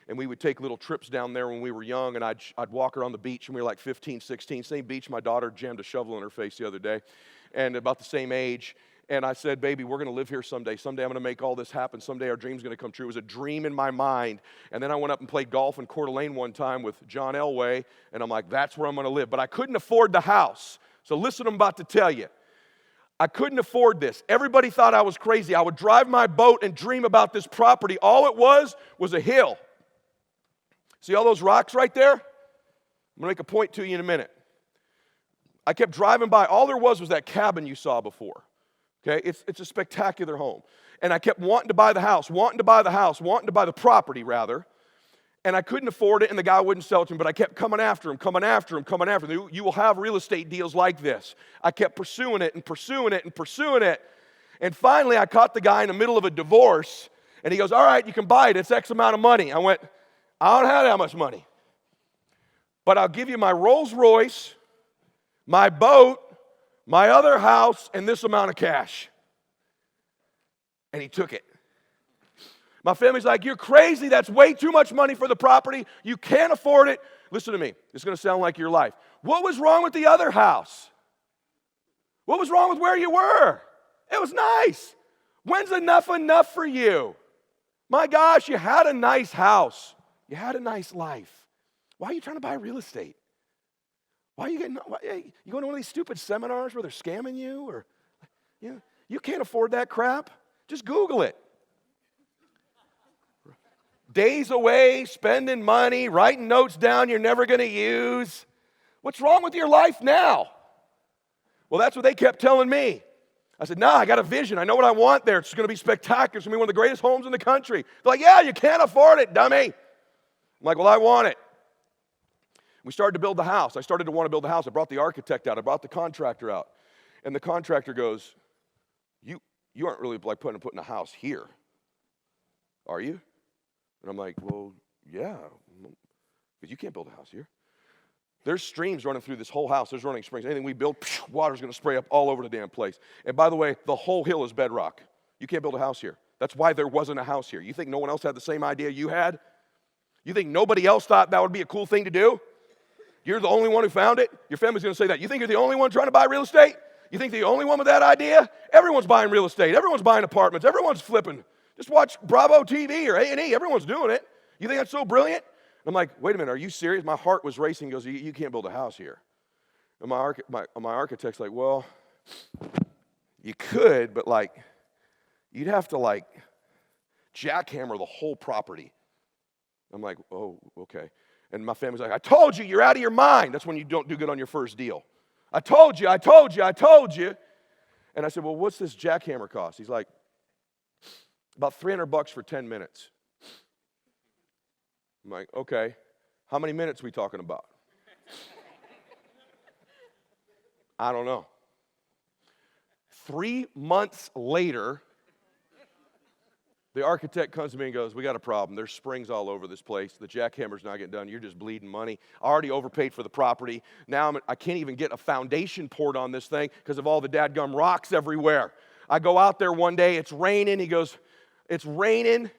And we would take little trips down there when we were young, and I'd walk around the beach when we were like 15, 16. Same beach, my daughter jammed a shovel in her face the other day, and about the same age. And I said, baby, we're going to live here someday. Someday I'm going to make all this happen. Someday our dream's going to come true. It was a dream in my mind. And then I went up and played golf in Coeur d'Alene one time with John Elway, and I'm like, that's where I'm going to live. But I couldn't afford the house. So listen, I'm about to tell you. I couldn't afford this. Everybody thought I was crazy. I would drive my boat and dream about this property. All it was a hill. See all those rocks right there? I'm going to make a point to you in a minute. I kept driving by. All there was that cabin you saw before. Okay, it's a spectacular home. And I kept wanting to buy the house, wanting to buy the property rather. And I couldn't afford it, and the guy wouldn't sell it to me, but I kept coming after him. You will have real estate deals like this. I kept pursuing it. And finally, I caught the guy in the middle of a divorce, and he goes, all right, you can buy it. It's X amount of money. I went, I don't have that much money. But I'll give you my Rolls Royce, my boat, my other house, and this amount of cash. And he took it. My family's like, you're crazy. That's way too much money for the property. You can't afford it. Listen to me. It's going to sound like your life. What was wrong with the other house? What was wrong with where you were? It was nice. When's enough for you? My gosh, you had a nice house. You had a nice life. Why are you trying to buy real estate? Why are you getting, you going to one of these stupid seminars where they're scamming you? Or you can't afford that crap. Just Google it. Days away, spending money, writing notes down you're never going to use. What's wrong with your life now? Well, that's what they kept telling me. I said, I got a vision. I know what I want there. It's going to be spectacular. It's going to be one of the greatest homes in the country. They're like, yeah, you can't afford it, dummy. I'm like, well, I want it. We started to build the house. I started to want to build the house. I brought the architect out. I brought the contractor out. And the contractor goes, you aren't really like putting a house here, are you? And I'm like, well, yeah, because you can't build a house here. There's streams running through this whole house. There's running springs. Anything we build, water's going to spray up all over the damn place. And by the way, the whole hill is bedrock. You can't build a house here. That's why there wasn't a house here. You think no one else had the same idea you had? You think nobody else thought that would be a cool thing to do? You're the only one who found it? Your family's going to say that. You think you're the only one trying to buy real estate? You think you're the only one with that idea? Everyone's buying real estate. Everyone's buying apartments. Everyone's flipping. Just watch Bravo TV or A&E. Everyone's doing it. You think that's so brilliant? I'm like, wait a minute, are you serious? My heart was racing. He goes, you can't build a house here. And my architect's like, well, you could, but like, you'd have to like jackhammer the whole property. I'm like, oh, okay. And my family's like, I told you, you're out of your mind. That's when you don't do good on your first deal. I told you. And I said, well, what's this jackhammer cost? He's like, about $300 for 10 minutes. I'm like, okay, how many minutes are we talking about? I don't know. 3 months later, the architect comes to me and goes, we got a problem. There's springs all over this place. The jackhammer's not getting done. You're just bleeding money. I already overpaid for the property. Now I can't even get a foundation poured on this thing because of all the dadgum rocks everywhere. I go out there one day. It's raining. He goes, it's raining.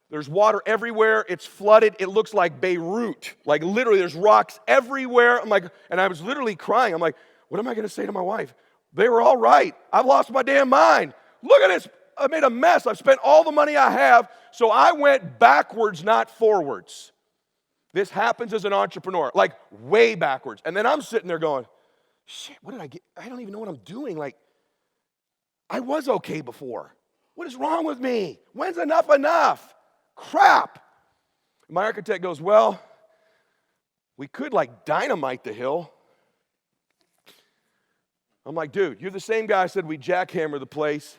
There's water everywhere. It's flooded. It looks like Beirut. Like literally there's rocks everywhere. I'm like, and I was literally crying. I'm like, what am I going to say to my wife? They were all right. I've lost my damn mind. Look at this. I made a mess. I've spent all the money I have. So I went backwards, not forwards. This happens as an entrepreneur, like way backwards. And then I'm sitting there going, shit, what did I get? I don't even know what I'm doing. Like, I was okay before. What is wrong with me? When's enough? Crap. My architect goes, well, we could like dynamite the hill. I'm like, dude, you're the same guy I said we jackhammer the place.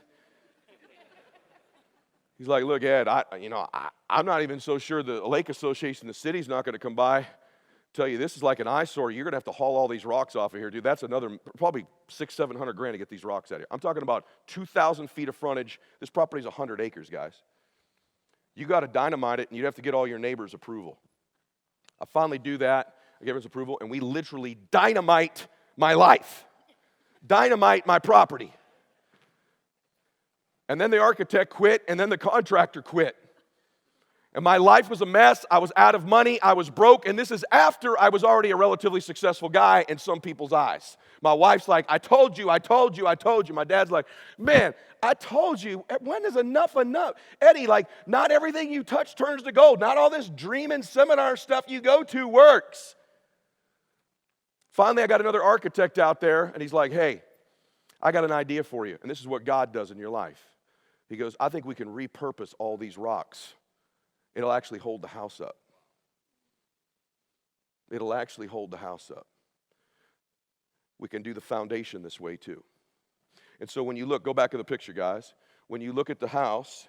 He's like, look, Ed, I'm not even so sure the Lake Association, the city's not going to come by. Tell you, this is like an eyesore. You're going to have to haul all these rocks off of here, dude. That's another probably $600-700 to get these rocks out of here. I'm talking about 2,000 feet of frontage. This property's 100 acres, guys. You got to dynamite it, and you'd have to get all your neighbors' approval. I finally do that. I get his approval, and we literally dynamite my life, dynamite my property. And then the architect quit, and then the contractor quit. And my life was a mess. I was out of money. I was broke. And this is after I was already a relatively successful guy in some people's eyes. My wife's like, I told you. My dad's like, man, I told you. When is enough? Eddie, like, not everything you touch turns to gold. Not all this dreaming seminar stuff you go to works. Finally, I got another architect out there, and he's like, hey, I got an idea for you. And this is what God does in your life. He goes, I think we can repurpose all these rocks. It'll actually hold the house up. It'll actually hold the house up. We can do the foundation this way too. And so when you look, go back to the picture, guys. When you look at the house,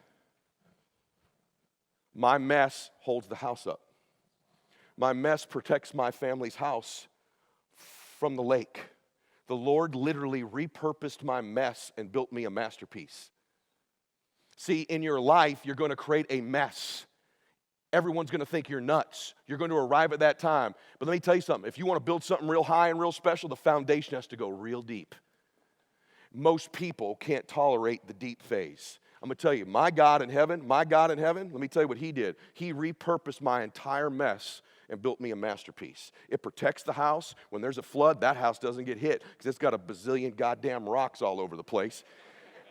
my mess holds the house up. My mess protects my family's house from the lake. The Lord literally repurposed my mess and built me a masterpiece. See, in your life, you're going to create a mess. Everyone's going to think you're nuts. You're going to arrive at that time. But let me tell you something. If you want to build something real high and real special, the foundation has to go real deep. Most people can't tolerate the deep phase. I'm going to tell you, my God in heaven, let me tell you what he did. He repurposed my entire mess and built me a masterpiece. It protects the house. When there's a flood, that house doesn't get hit because it's got a bazillion goddamn rocks all over the place.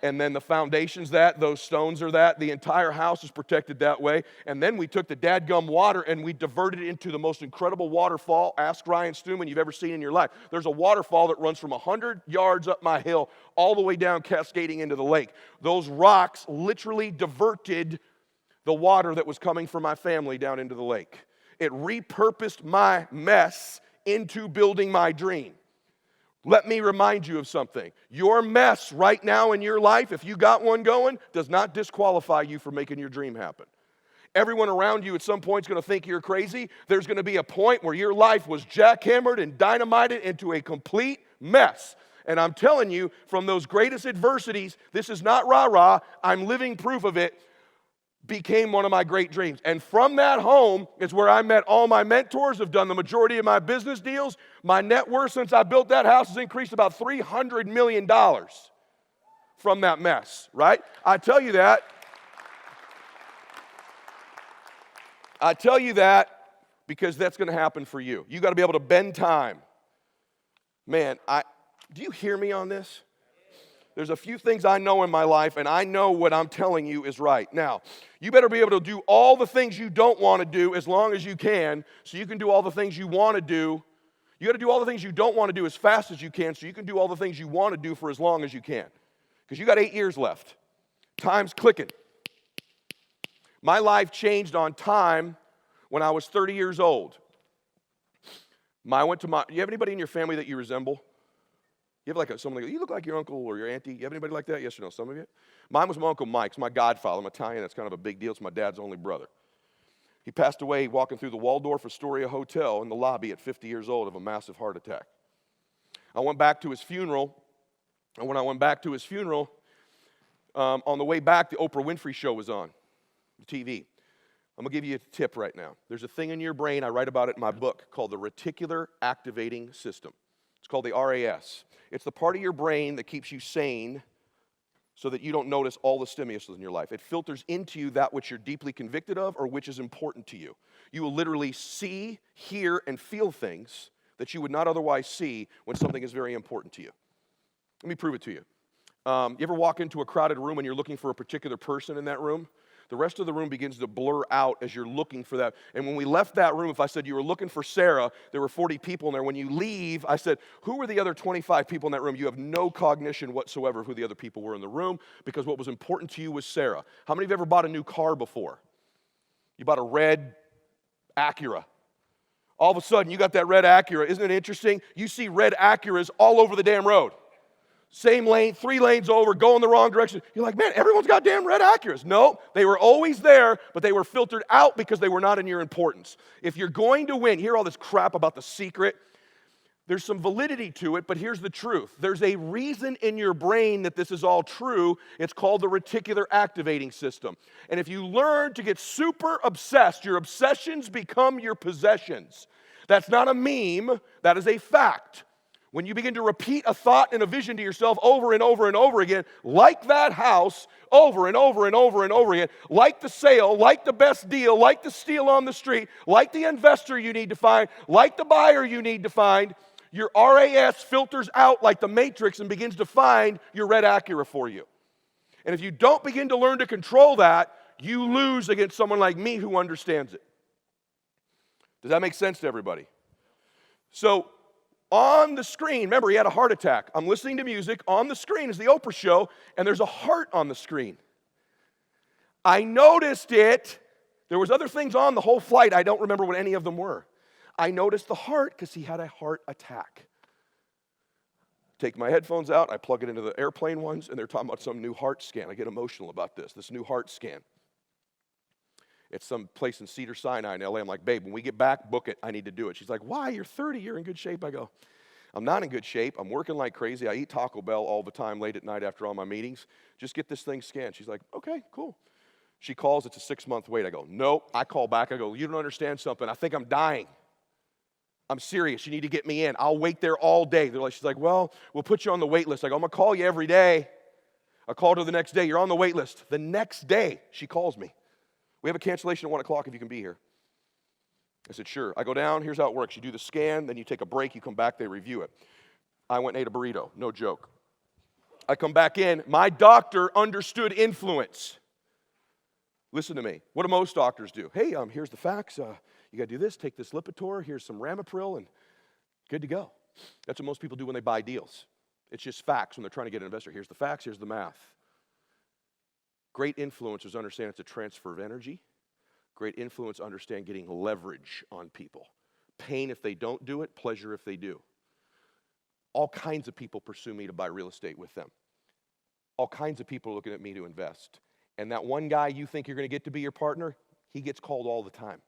And then the foundation's that, those stones are that, the entire house is protected that way. And then we took the dadgum water and we diverted it into the most incredible waterfall, ask Ryan Stewman, you've ever seen in your life. There's a waterfall that runs from 100 yards up my hill all the way down cascading into the lake. Those rocks literally diverted the water that was coming from my family down into the lake. It repurposed my mess into building my dream. Let me remind you of something. Your mess right now in your life, if you got one going, does not disqualify you from making your dream happen. Everyone around you at some point is going to think you're crazy. There's going to be a point where your life was jackhammered and dynamited into a complete mess. And I'm telling you, from those greatest adversities, this is not rah-rah, I'm living proof of it, became one of my great dreams. And from that home is where I met all my mentors, have done the majority of my business deals. My net worth since I built that house has increased about $300 million from that mess, right? I tell you that because that's going to happen for you. You got to be able to bend time. Man, do you hear me on this? There's a few things I know in my life, and I know what I'm telling you is right. Now, you better be able to do all the things you don't want to do as long as you can, so you can do all the things you want to do. You got to do all the things you don't want to do as fast as you can, so you can do all the things you want to do for as long as you can. Because you got 8 years left. Time's clicking. My life changed on time when I was 30 years old. You have anybody in your family that you resemble? You have someone like, you look like your uncle or your auntie. You have anybody like that? Yes or no? Some of you? Mine was my Uncle Mike. It's my godfather. I'm Italian. That's kind of a big deal. It's my dad's only brother. He passed away walking through the Waldorf Astoria Hotel in the lobby at 50 years old of a massive heart attack. I went back to his funeral, and when I went back to his funeral, on the way back, the Oprah Winfrey Show was on TV. I'm going to give you a tip right now. There's a thing in your brain, I write about it in my book, called the Reticular Activating System. It's called the RAS. It's the part of your brain that keeps you sane so that you don't notice all the stimulus in your life. It filters into you that which you're deeply convicted of or which is important to you. You will literally see, hear, and feel things that you would not otherwise see when something is very important to you. Let me prove it to you. You ever walk into a crowded room and you're looking for a particular person in that room? The rest of the room begins to blur out as you're looking for that. And when we left that room, if I said you were looking for Sarah, there were 40 people in there. When you leave, I said, who were the other 25 people in that room? You have no cognition whatsoever of who the other people were in the room because what was important to you was Sarah. How many of you ever bought a new car before? You bought a red Acura. All of a sudden, you got that red Acura. Isn't it interesting? You see red Acuras all over the damn road. Same lane, 3 lanes over, going the wrong direction. You're like, man, everyone's got damn red Acuras. No, they were always there, but they were filtered out because they were not in your importance. If you're going to win, hear all this crap about the secret. There's some validity to it, but here's the truth. There's a reason in your brain that this is all true. It's called the reticular activating system. And if you learn to get super obsessed, your obsessions become your possessions. That's not a meme, that is a fact. When you begin to repeat a thought and a vision to yourself over and over and over again, like that house, over and over and over and over again, like the sale, like the best deal, like the steal on the street, like the investor you need to find, like the buyer you need to find, your RAS filters out like the Matrix and begins to find your red Acura for you. And if you don't begin to learn to control that, you lose against someone like me who understands it. Does that make sense to everybody? So, on the screen, remember he had a heart attack. I'm listening to music. On the screen is the Oprah show, and there's a heart on the screen. I noticed it. There was other things on the whole flight. I don't remember what any of them were. I noticed the heart because he had a heart attack. Take my headphones out. I plug it into the airplane ones, and they're talking about some new heart scan. I get emotional about this new heart scan. It's some place in Cedar Sinai in LA. I'm like, babe, when we get back, book it. I need to do it. She's like, why? You're 30. You're in good shape. I go, I'm not in good shape. I'm working like crazy. I eat Taco Bell all the time late at night after all my meetings. Just get this thing scanned. She's like, okay, cool. She calls. It's a 6-month wait. I go, nope. I call back. I go, you don't understand something. I think I'm dying. I'm serious. You need to get me in. I'll wait there all day. She's like, well, we'll put you on the wait list. I go, I'm going to call you every day. I called her the next day. You're on the wait list. The next day, she calls me. We have a cancellation at 1 o'clock if you can be here. I said, sure. I go down. Here's how it works. You do the scan, then you take a break. You come back. They review it. I went and ate a burrito. No joke. I come back in. My doctor understood influence. Listen to me. What do most doctors do? Hey, here's the facts. You got to do this. Take this Lipitor. Here's some Ramipril, and good to go. That's what most people do when they buy deals. It's just facts when they're trying to get an investor. Here's the facts. Here's the math. Great influencers understand it's a transfer of energy. Great influence understand getting leverage on people. Pain if they don't do it, pleasure if they do. All kinds of people pursue me to buy real estate with them. All kinds of people are looking at me to invest. And that one guy you think you're going to get to be your partner, he gets called all the time.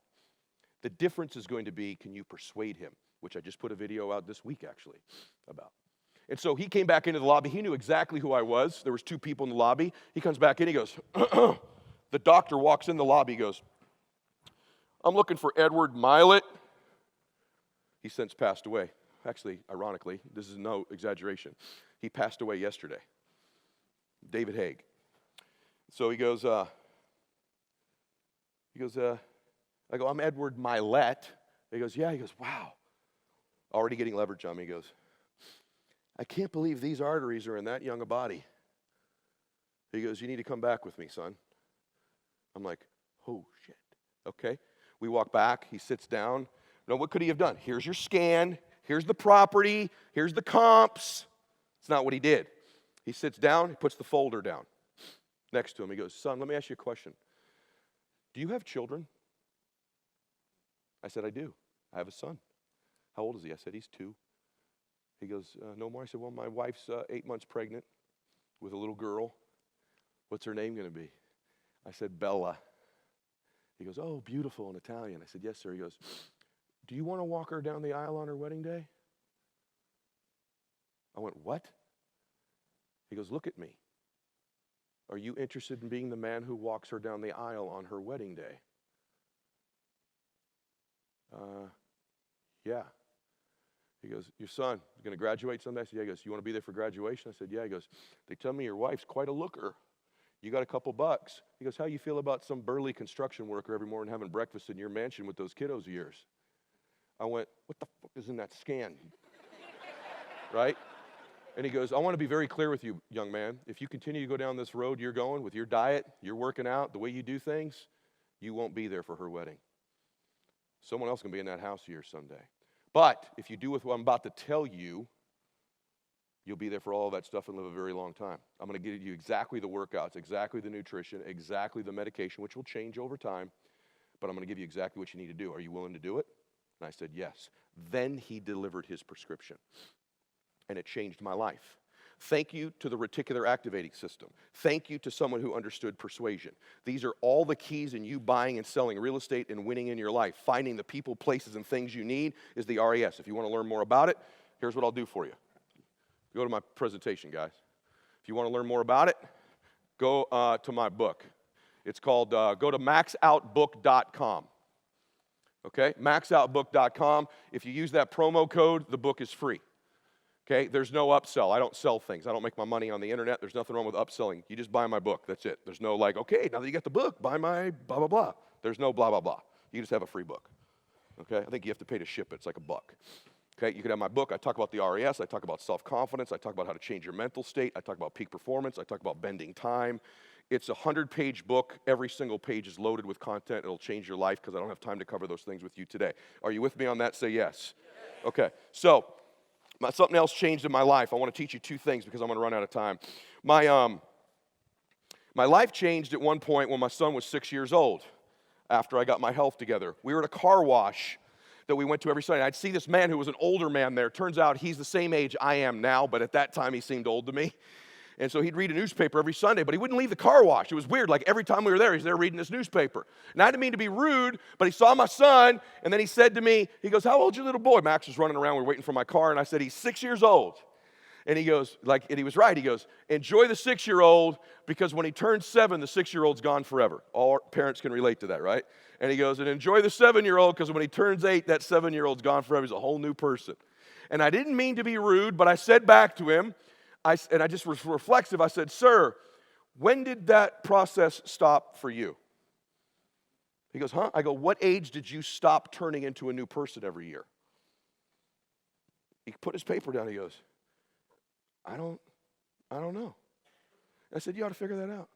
The difference is going to be, can you persuade him? Which I just put a video out this week, actually, about. And so he came back into the lobby. He knew exactly who I was. There was 2 people in the lobby. He comes back in. He goes, the doctor walks in the lobby. He goes, I'm looking for Ed Mylett. He's since passed away. Actually, ironically, this is no exaggeration. He passed away yesterday. David Haig. So he goes, I go, I'm Ed Mylett. He goes, yeah. He goes, wow. Already getting leverage on me. He goes, I can't believe these arteries are in that young a body. He goes, you need to come back with me, son. I'm like, oh, shit. Okay. We walk back. He sits down. No, what could he have done? Here's your scan. Here's the property. Here's the comps. It's not what he did. He sits down. He puts the folder down next to him. He goes, son, let me ask you a question. Do you have children? I said, I do. I have a son. How old is he? I said, he's 2. He goes, no more. I said, well, my wife's 8 months pregnant with a little girl. What's her name going to be? I said, Bella. He goes, oh, beautiful in Italian. I said, yes, sir. He goes, do you want to walk her down the aisle on her wedding day? I went, what? He goes, look at me. Are you interested in being the man who walks her down the aisle on her wedding day? Yeah. He goes, your son is going to graduate someday? I said, yeah. He goes, you want to be there for graduation? I said, yeah. He goes, they tell me your wife's quite a looker. You got a couple bucks. He goes, how you feel about some burly construction worker every morning having breakfast in your mansion with those kiddos of yours? I went, what the fuck is in that scan? Right? And he goes, I want to be very clear with you, young man. If you continue to go down this road you're going with your diet, you're working out, the way you do things, you won't be there for her wedding. Someone else can be in that house of yours someday. But if you do with what I'm about to tell you, you'll be there for all of that stuff and live a very long time. I'm going to give you exactly the workouts, exactly the nutrition, exactly the medication, which will change over time. But I'm going to give you exactly what you need to do. Are you willing to do it? And I said, yes. Then he delivered his prescription. And it changed my life. Thank you to the reticular activating system. Thank you to someone who understood persuasion. These are all the keys in you buying and selling real estate and winning in your life. Finding the people, places, and things you need is the RAS. If you want to learn more about it, here's what I'll do for you. Go to my presentation, guys. If you want to learn more about it, go to my book. It's called, go to maxoutbook.com. Okay, maxoutbook.com. If you use that promo code, the book is free. Okay, there's no upsell. I don't sell things. I don't make my money on the internet. There's nothing wrong with upselling. You just buy my book. That's it. There's no like, okay, now that you got the book, buy my blah, blah, blah. There's no blah, blah, blah. You just have a free book. Okay, I think you have to pay to ship it. It's like $1. Okay, you can have my book. I talk about the RAS. I talk about self-confidence. I talk about how to change your mental state. I talk about peak performance. I talk about bending time. It's a 100-page book. Every single page is loaded with content. It'll change your life because I don't have time to cover those things with you today. Are you with me on that? Say yes. Okay, so something else changed in my life. I want to teach you 2 things because I'm going to run out of time. My life changed at one point when my son was 6 years old after I got my health together. We were at a car wash that we went to every Sunday. I'd see this man who was an older man there. Turns out he's the same age I am now, but at that time he seemed old to me. And so he'd read a newspaper every Sunday, but he wouldn't leave the car wash. It was weird. Like every time we were there, he's there reading this newspaper. And I didn't mean to be rude, but he saw my son, and then he said to me, he goes, how old's your little boy? Max was running around. We were waiting for my car, and I said, he's 6 years old. And he goes, and he was right. He goes, enjoy the 6-year-old, because when he turns 7, the 6-year-old's gone forever. All parents can relate to that, right? And he goes, and enjoy the 7-year-old, because when he turns 8, that 7-year-old's gone forever. He's a whole new person. And I didn't mean to be rude, but I said back to him, and I just was reflexive. I said, sir, when did that process stop for you? He goes, huh? I go, what age did you stop turning into a new person every year? He put his paper down. He goes, I don't know. I said, you ought to figure that out.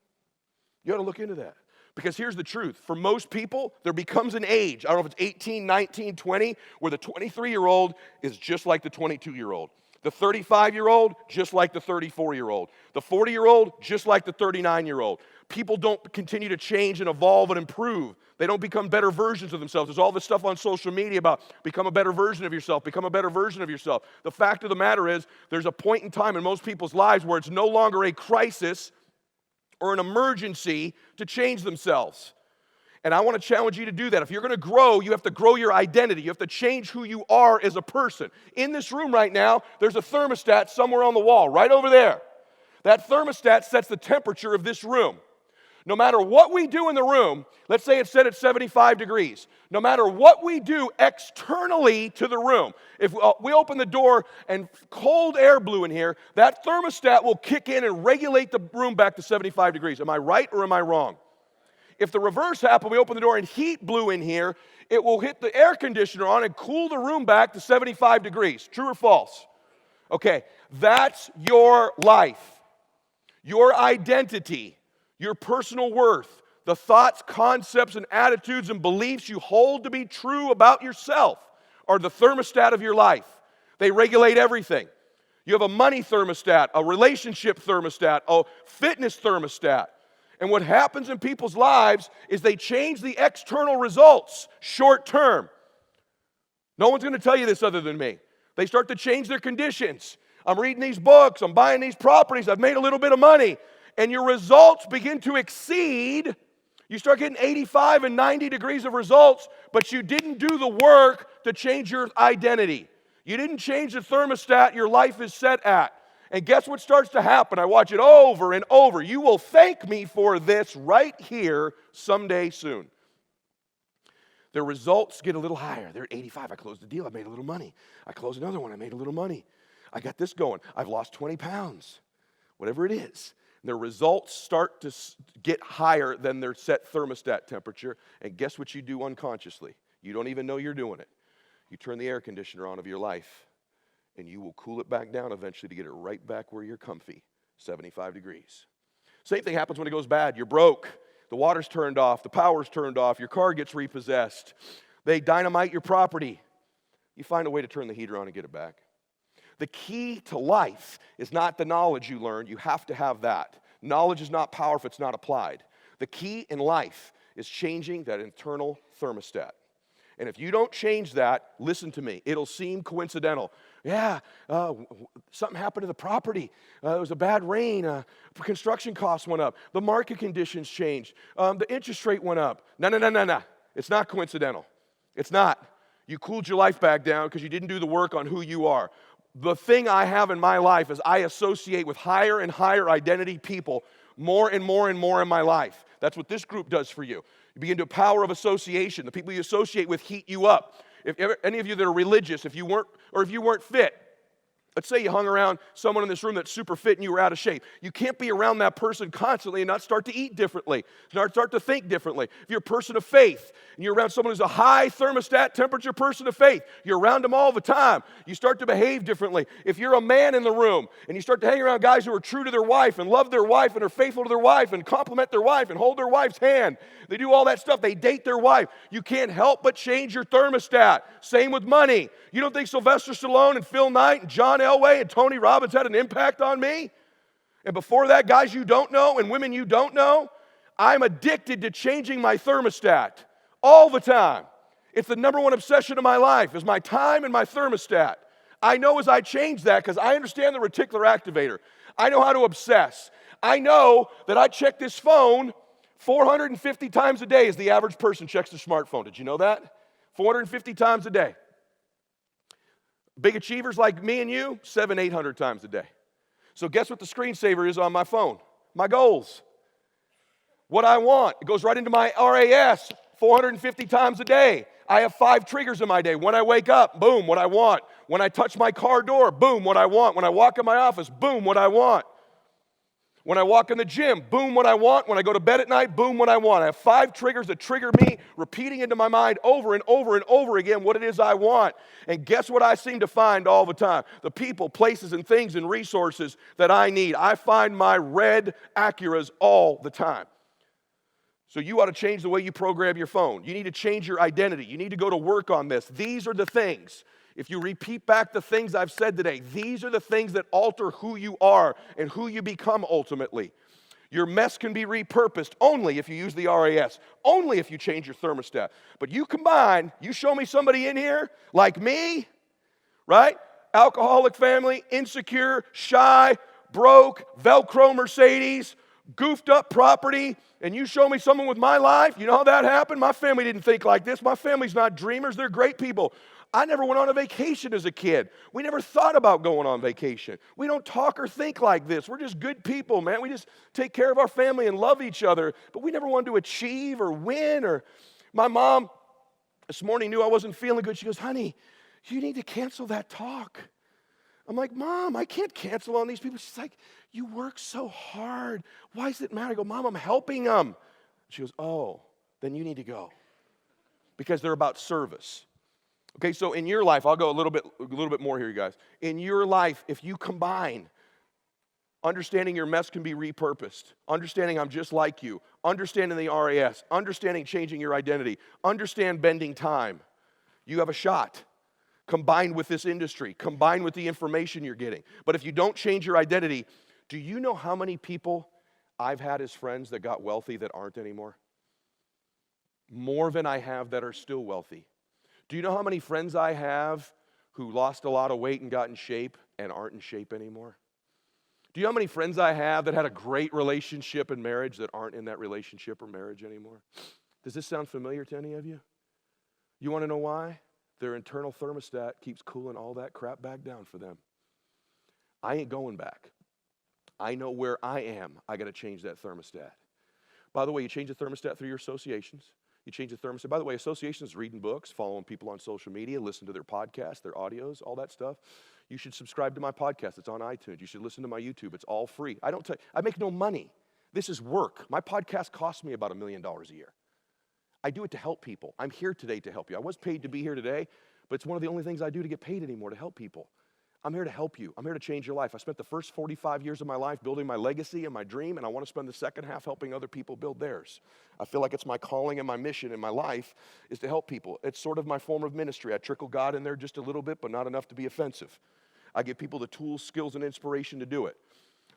You ought to look into that. Because here's the truth. For most people, there becomes an age, I don't know if it's 18, 19, 20, where the 23-year-old is just like the 22-year-old. The 35-year-old, just like the 34-year-old. The 40-year-old, just like the 39-year-old. People don't continue to change and evolve and improve. They don't become better versions of themselves. There's all this stuff on social media about become a better version of yourself, become a better version of yourself. The fact of the matter is, there's a point in time in most people's lives where it's no longer a crisis or an emergency to change themselves. And I want to challenge you to do that. If you're going to grow, you have to grow your identity. You have to change who you are as a person. In this room right now, there's a thermostat somewhere on the wall, right over there. That thermostat sets the temperature of this room. No matter what we do in the room, let's say it's set at 75 degrees. No matter what we do externally to the room, if we open the door and cold air blew in here, that thermostat will kick in and regulate the room back to 75 degrees. Am I right or am I wrong? If the reverse happened, we open the door and heat blew in here, it will hit the air conditioner on and cool the room back to 75 degrees. True or false? Okay, that's your life, your identity, your personal worth, the thoughts, concepts, and attitudes and beliefs you hold to be true about yourself are the thermostat of your life. They regulate everything. You have a money thermostat, a relationship thermostat, a fitness thermostat. And what happens in people's lives is they change the external results short term. No one's going to tell you this other than me. They start to change their conditions. I'm reading these books. I'm buying these properties. I've made a little bit of money. And your results begin to exceed. You start getting 85 and 90 degrees of results, but you didn't do the work to change your identity. You didn't change the thermostat your life is set at. And guess what starts to happen? I watch it over and over. You will thank me for this right here someday soon. The results get a little higher. They're at 85. I closed a deal. I made a little money. I closed another one. I made a little money. I got this going. I've lost 20 pounds. Whatever it is. Their results start to get higher than their set thermostat temperature. And guess what you do unconsciously? You don't even know you're doing it. You turn the air conditioner on of your life. And you will cool it back down eventually to get it right back where you're comfy, 75 degrees. Same thing happens when it goes bad. You're broke. The water's turned off. The power's turned off. Your car gets repossessed. They dynamite your property. You find a way to turn the heater on and get it back. The key to life is not the knowledge you learn. You have to have that. Knowledge is not power if it's not applied. The key in life is changing that internal thermostat. And if you don't change that, listen to me, it'll seem coincidental. Yeah, something happened to the property. There was a bad rain. Construction costs went up. The market conditions changed. The interest rate went up. No. It's not coincidental. It's not. You cooled your life back down because you didn't do the work on who you are. The thing I have in my life is I associate with higher and higher identity people more and more and more in my life. That's what this group does for you. You begin to power of association. The people you associate with heat you up. If any of you that are religious, if you weren't fit, let's say you hung around someone in this room that's super fit and you were out of shape. You can't be around that person constantly and not start to eat differently, start to think differently. If you're a person of faith and you're around someone who's a high thermostat temperature person of faith, you're around them all the time, you start to behave differently. If you're a man in the room and you start to hang around guys who are true to their wife and love their wife and are faithful to their wife and compliment their wife and hold their wife's hand, they do all that stuff, they date their wife, you can't help but change your thermostat. Same with money. You don't think Sylvester Stallone and Phil Knight and John Elway and Tony Robbins had an impact on me? And before that, guys you don't know and women you don't know, I'm addicted to changing my thermostat all the time. It's the number one obsession of my life is my time and my thermostat. I know as I change that because I understand the reticular activator. I know how to obsess. I know that I check this phone 450 times a day as the average person checks their smartphone. Did you know that? 450 times a day. Big achievers like me and you, 800 times a day. So guess what the screensaver is on my phone? My goals. What I want. It goes right into my RAS 450 times a day. I have 5 triggers in my day. When I wake up, boom, what I want. When I touch my car door, boom, what I want. When I walk in my office, boom, what I want. When I walk in the gym, boom, what I want. When I go to bed at night, boom, what I want. I have 5 triggers that trigger me, repeating into my mind over and over and over again what it is I want. And guess what I seem to find all the time? The people, places, and things and resources that I need. I find my red Acuras all the time. So you ought to change the way you program your phone. You need to change your identity. You need to go to work on this. These are the things. If you repeat back the things I've said today, these are the things that alter who you are and who you become ultimately. Your mess can be repurposed only if you use the RAS, only if you change your thermostat. But you combine, you show me somebody in here like me, right? Alcoholic family, insecure, shy, broke, Velcro Mercedes, goofed up property, and you show me someone with my life, you know how that happened? My family didn't think like this. My family's not dreamers. They're great people. I never went on a vacation as a kid. We never thought about going on vacation. We don't talk or think like this. We're just good people, man. We just take care of our family and love each other, but we never wanted to achieve or win. Or my mom this morning knew I wasn't feeling good. She goes, honey, you need to cancel that talk. I'm like, Mom, I can't cancel on these people. She's like, you work so hard. Why does it matter? I go, Mom, I'm helping them. She goes, oh, then you need to go. Because they're about service. Okay, so in your life, I'll go a little bit more here, you guys. In your life, if you combine understanding your mess can be repurposed, understanding I'm just like you, understanding the RAS, understanding changing your identity, understand bending time, you have a shot. Combined with this industry, combined with the information you're getting. But if you don't change your identity, do you know how many people I've had as friends that got wealthy that aren't anymore? More than I have that are still wealthy. Do you know how many friends I have who lost a lot of weight and got in shape and aren't in shape anymore? Do you know how many friends I have that had a great relationship and marriage that aren't in that relationship or marriage anymore? Does this sound familiar to any of you? You want to know why? Their internal thermostat keeps cooling all that crap back down for them. I ain't going back. I know where I am. I got to change that thermostat. By the way, you change the thermostat through your associations. You change the thermostat. By the way, associations, reading books, following people on social media, listen to their podcasts, their audios, all that stuff. You should subscribe to my podcast. It's on iTunes. You should listen to my YouTube. It's all free. I make no money. This is work. My podcast costs me about $1 million a year. I do it to help people. I'm here today to help you. I was paid to be here today, but it's one of the only things I do to get paid anymore, to help people. I'm here to help you. I'm here to change your life. I spent the first 45 years of my life building my legacy and my dream, and I want to spend the second half helping other people build theirs. I feel like it's my calling and my mission in my life is to help people. It's sort of my form of ministry. I trickle God in there just a little bit, but not enough to be offensive. I give people the tools, skills, and inspiration to do it.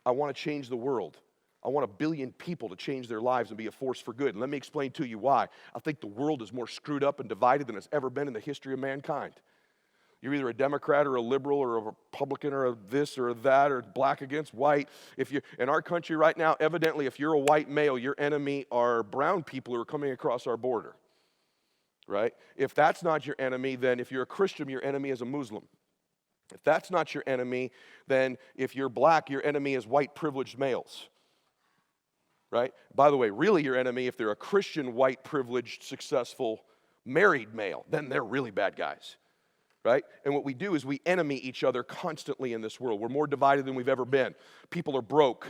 I want to change the world. I want 1 billion people to change their lives and be a force for good. And let me explain to you why. I think the world is more screwed up and divided than it's ever been in the history of mankind. You're either a Democrat or a liberal or a Republican or a this or a that or black against white. If you're in our country right now, evidently, if you're a white male, your enemy are brown people who are coming across our border, right? If that's not your enemy, then if you're a Christian, your enemy is a Muslim. If that's not your enemy, then if you're black, your enemy is white privileged males. Right? By the way, really your enemy, if they're a Christian, white, privileged, successful, married male, then they're really bad guys. Right? And what we do is we enemy each other constantly in this world. We're more divided than we've ever been. People are broke.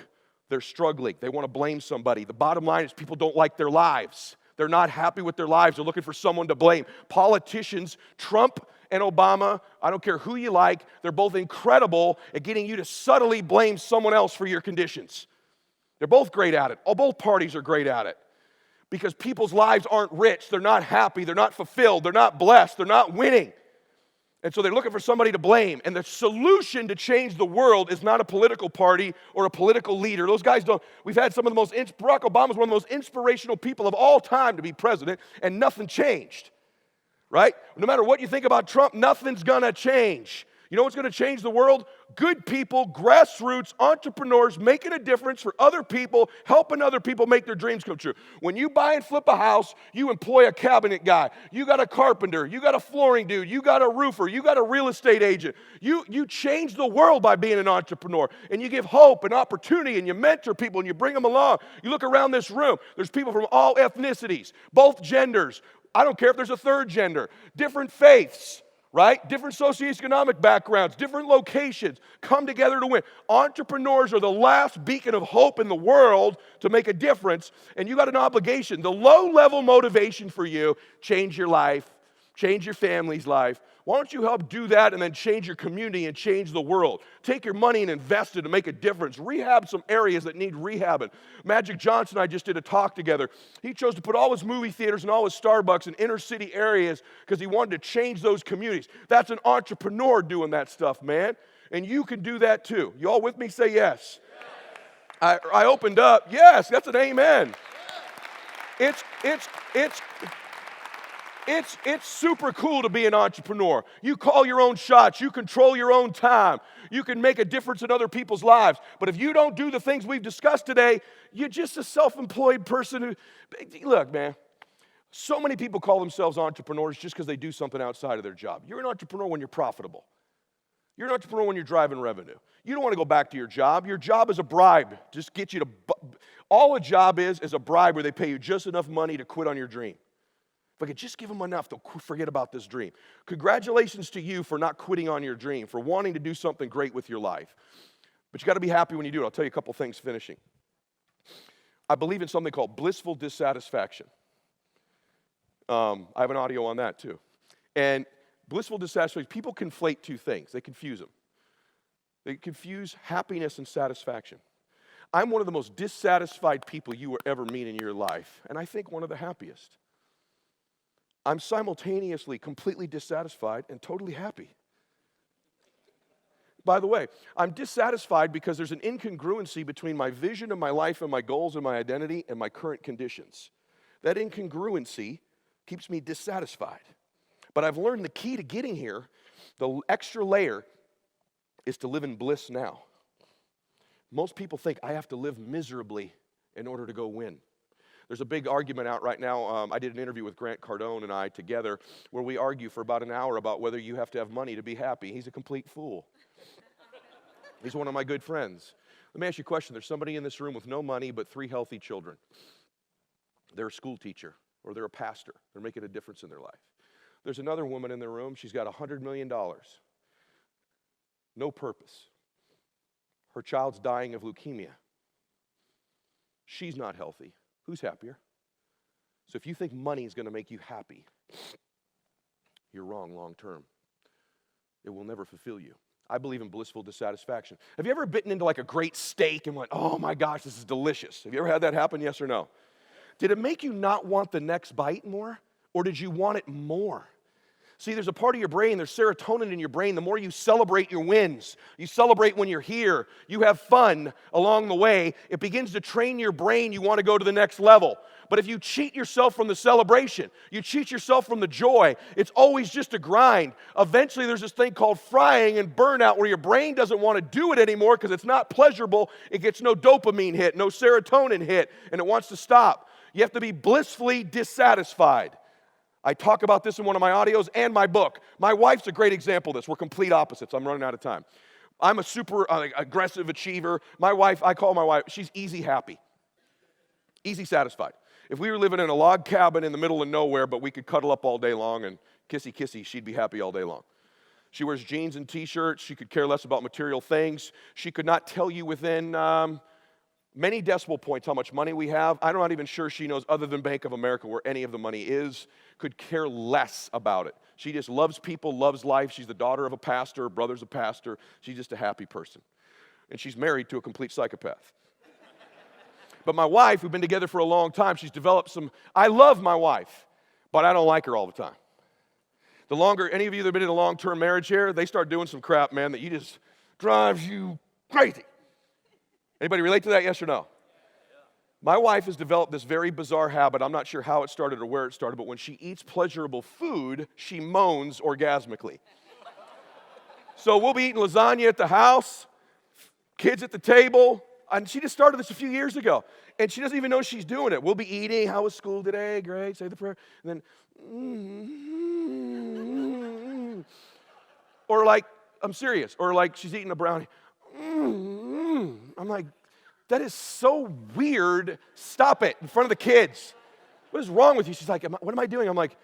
They're struggling. They want to blame somebody. The bottom line is people don't like their lives. They're not happy with their lives. They're looking for someone to blame. Politicians, Trump and Obama, I don't care who you like, they're both incredible at getting you to subtly blame someone else for your conditions. They're both great at it. Both parties are great at it. Because people's lives aren't rich. They're not happy. They're not fulfilled. They're not blessed. They're not winning. And so they're looking for somebody to blame. And the solution to change the world is not a political party or a political leader. Those guys don't. We've had some of the most, Barack Obama's one of the most inspirational people of all time to be president, and nothing changed. Right? No matter what you think about Trump, nothing's going to change. You know what's going to change the world? good people, grassroots, entrepreneurs, making a difference for other people, helping other people make their dreams come true. When you buy and flip a house, you employ a cabinet guy. You got a carpenter. You got a flooring dude. You got a roofer. You got a real estate agent. You change the world by being an entrepreneur. And you give hope and opportunity, and you mentor people, and you bring them along. You look around this room. There's people from all ethnicities, both genders. I don't care if there's a third gender, different faiths. Right? Different socioeconomic backgrounds, different locations come together to win. Entrepreneurs are the last beacon of hope in the world to make a difference, and you got an obligation. The low-level motivation for you, change your life, change your family's life. Why don't you help do that and then change your community and change the world? Take your money and invest it to make a difference. Rehab some areas that need rehabbing. Magic Johnson and I just did a talk together. He chose to put all his movie theaters and all his Starbucks in inner city areas because he wanted to change those communities. That's an entrepreneur doing that stuff, man. And you can do that too. You all with me? Say yes. I opened up. Yes, that's an amen. It's super cool to be an entrepreneur. You call your own shots. You control your own time. You can make a difference in other people's lives. But if you don't do the things we've discussed today, you're just a self-employed person who, look, man, so many people call themselves entrepreneurs just because they do something outside of their job. You're an entrepreneur when you're profitable. You're an entrepreneur when you're driving revenue. You don't want to go back to your job. Your job is a bribe. Just get you to, all a job is a bribe where they pay you just enough money to quit on your dream. If I could just give them enough, they'll forget about this dream. Congratulations to you for not quitting on your dream, for wanting to do something great with your life. But you got to be happy when you do it. I'll tell you a couple things finishing. I believe in something called blissful dissatisfaction. I have an audio on that too. And blissful dissatisfaction, people conflate two things. They confuse them. They confuse happiness and satisfaction. I'm one of the most dissatisfied people you will ever meet in your life, and I think one of the happiest. I'm simultaneously completely dissatisfied and totally happy. By the way, I'm dissatisfied because there's an incongruency between my vision of my life and my goals and my identity and my current conditions. That incongruency keeps me dissatisfied. But I've learned the key to getting here, the extra layer, is to live in bliss now. Most people think I have to live miserably in order to go win. There's a big argument out right now. I did an interview with Grant Cardone and I together where we argue for about an hour about whether you have to have money to be happy. He's a complete fool. He's one of my good friends. Let me ask you a question. There's somebody in this room with no money but 3 healthy children. They're a school teacher or they're a pastor. They're making a difference in their life. There's another woman in the room. She's got $100 million. No purpose. Her child's dying of leukemia. She's not healthy. Who's happier? So if you think money is going to make you happy, you're wrong long term. It will never fulfill you. I believe in blissful dissatisfaction. Have you ever bitten into like a great steak and went, oh my gosh, this is delicious? Have you ever had that happen, yes or no? Did it make you not want the next bite more? Or did you want it more? See, there's a part of your brain, there's serotonin in your brain. The more you celebrate your wins, you celebrate when you're here, you have fun along the way, it begins to train your brain you want to go to the next level. But if you cheat yourself from the celebration, you cheat yourself from the joy, it's always just a grind. Eventually there's this thing called frying and burnout where your brain doesn't want to do it anymore because it's not pleasurable. It gets no dopamine hit, no serotonin hit, and it wants to stop. You have to be blissfully dissatisfied. I talk about this in one of my audios and my book. My wife's a great example of this. We're complete opposites. I'm running out of time. I'm a super aggressive achiever. My wife, I call my wife, she's easy happy. Easy satisfied. If we were living in a log cabin in the middle of nowhere, but we could cuddle up all day long and kissy, she'd be happy all day long. She wears jeans and t-shirts. She could care less about material things. She could not tell you within many decimal points how much money we have. I'm not even sure she knows, other than Bank of America, where any of the money is. Could care less about it. She just loves people, loves life. She's the daughter of a pastor, her brother's a pastor. She's just a happy person. And she's married to a complete psychopath. But my wife, we've been together for a long time, she's developed some, I love my wife, but I don't like her all the time. The longer, any of you that have been in a long-term marriage here, they start doing some crap, man, that you just drives you crazy. Anybody relate to that, yes or no? My wife has developed this very bizarre habit. I'm not sure how it started or where it started, but when she eats pleasurable food, she moans orgasmically. So we'll be eating lasagna at the house, kids at the table. And she just started this a few years ago. And she doesn't even know she's doing it. We'll be eating. How was school today? Great. Say the prayer. And then, or like, I'm serious. Or like she's eating a brownie. I'm like, that is so weird. Stop it in front of the kids. What is wrong with you? She's like, what am I doing? I'm like,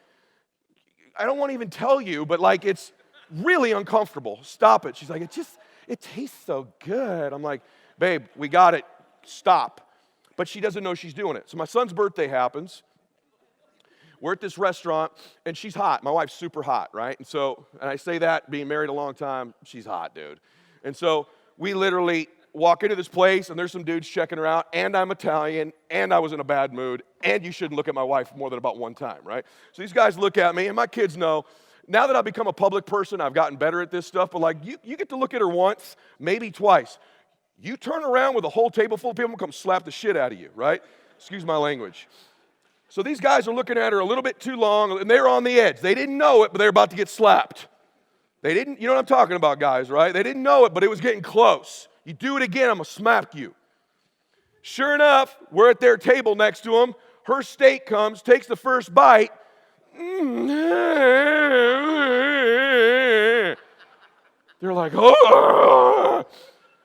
I don't want to even tell you, but like it's really uncomfortable. Stop it. She's like, it tastes so good. I'm like, babe, we got it. Stop. But she doesn't know she's doing it. So my son's birthday happens. We're at this restaurant, and she's hot. My wife's super hot, right? And I say that, being married a long time, she's hot, dude. And so we literally walk into this place, and there's some dudes checking her out, and I'm Italian, and I was in a bad mood, and you shouldn't look at my wife more than about one time, right? So these guys look at me, and my kids know, now that I've become a public person, I've gotten better at this stuff, but like, you get to look at her once, maybe twice. You turn around with a whole table full of people, come slap the shit out of you, right? Excuse my language. So these guys are looking at her a little bit too long, and they're on the edge. They didn't know it, but they're about to get slapped. They didn't, you know what I'm talking about, guys, right? They didn't know it, but it was getting close. You do it again, I'm going to smack you. Sure enough, we're at their table next to them. Her steak comes, takes the first bite. They're like, oh.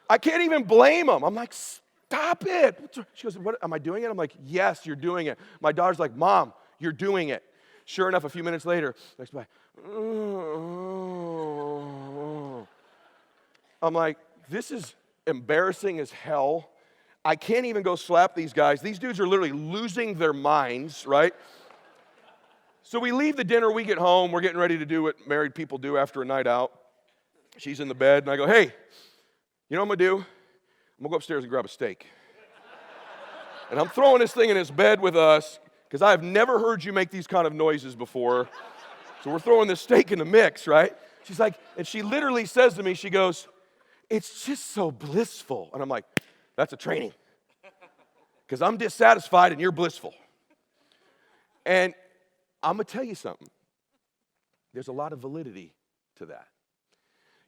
I can't even blame them. I'm like, stop it. She goes, what, am I doing it? I'm like, yes, you're doing it. My daughter's like, Mom, you're doing it. Sure enough, a few minutes later, next bite. I'm like, this is embarrassing as hell. I can't even go slap these guys. These dudes are literally losing their minds, right? So we leave the dinner, we get home, we're getting ready to do what married people do after a night out. She's in the bed, and I go, hey, you know what I'm going to do? I'm going to go upstairs and grab a steak. And I'm throwing this thing in his bed with us, because I have never heard you make these kind of noises before. So we're throwing this steak in the mix, right? She's like, and she literally says to me, she goes, it's just so blissful. And I'm like, that's a training. Because I'm dissatisfied and you're blissful. And I'm going to tell you something. There's a lot of validity to that.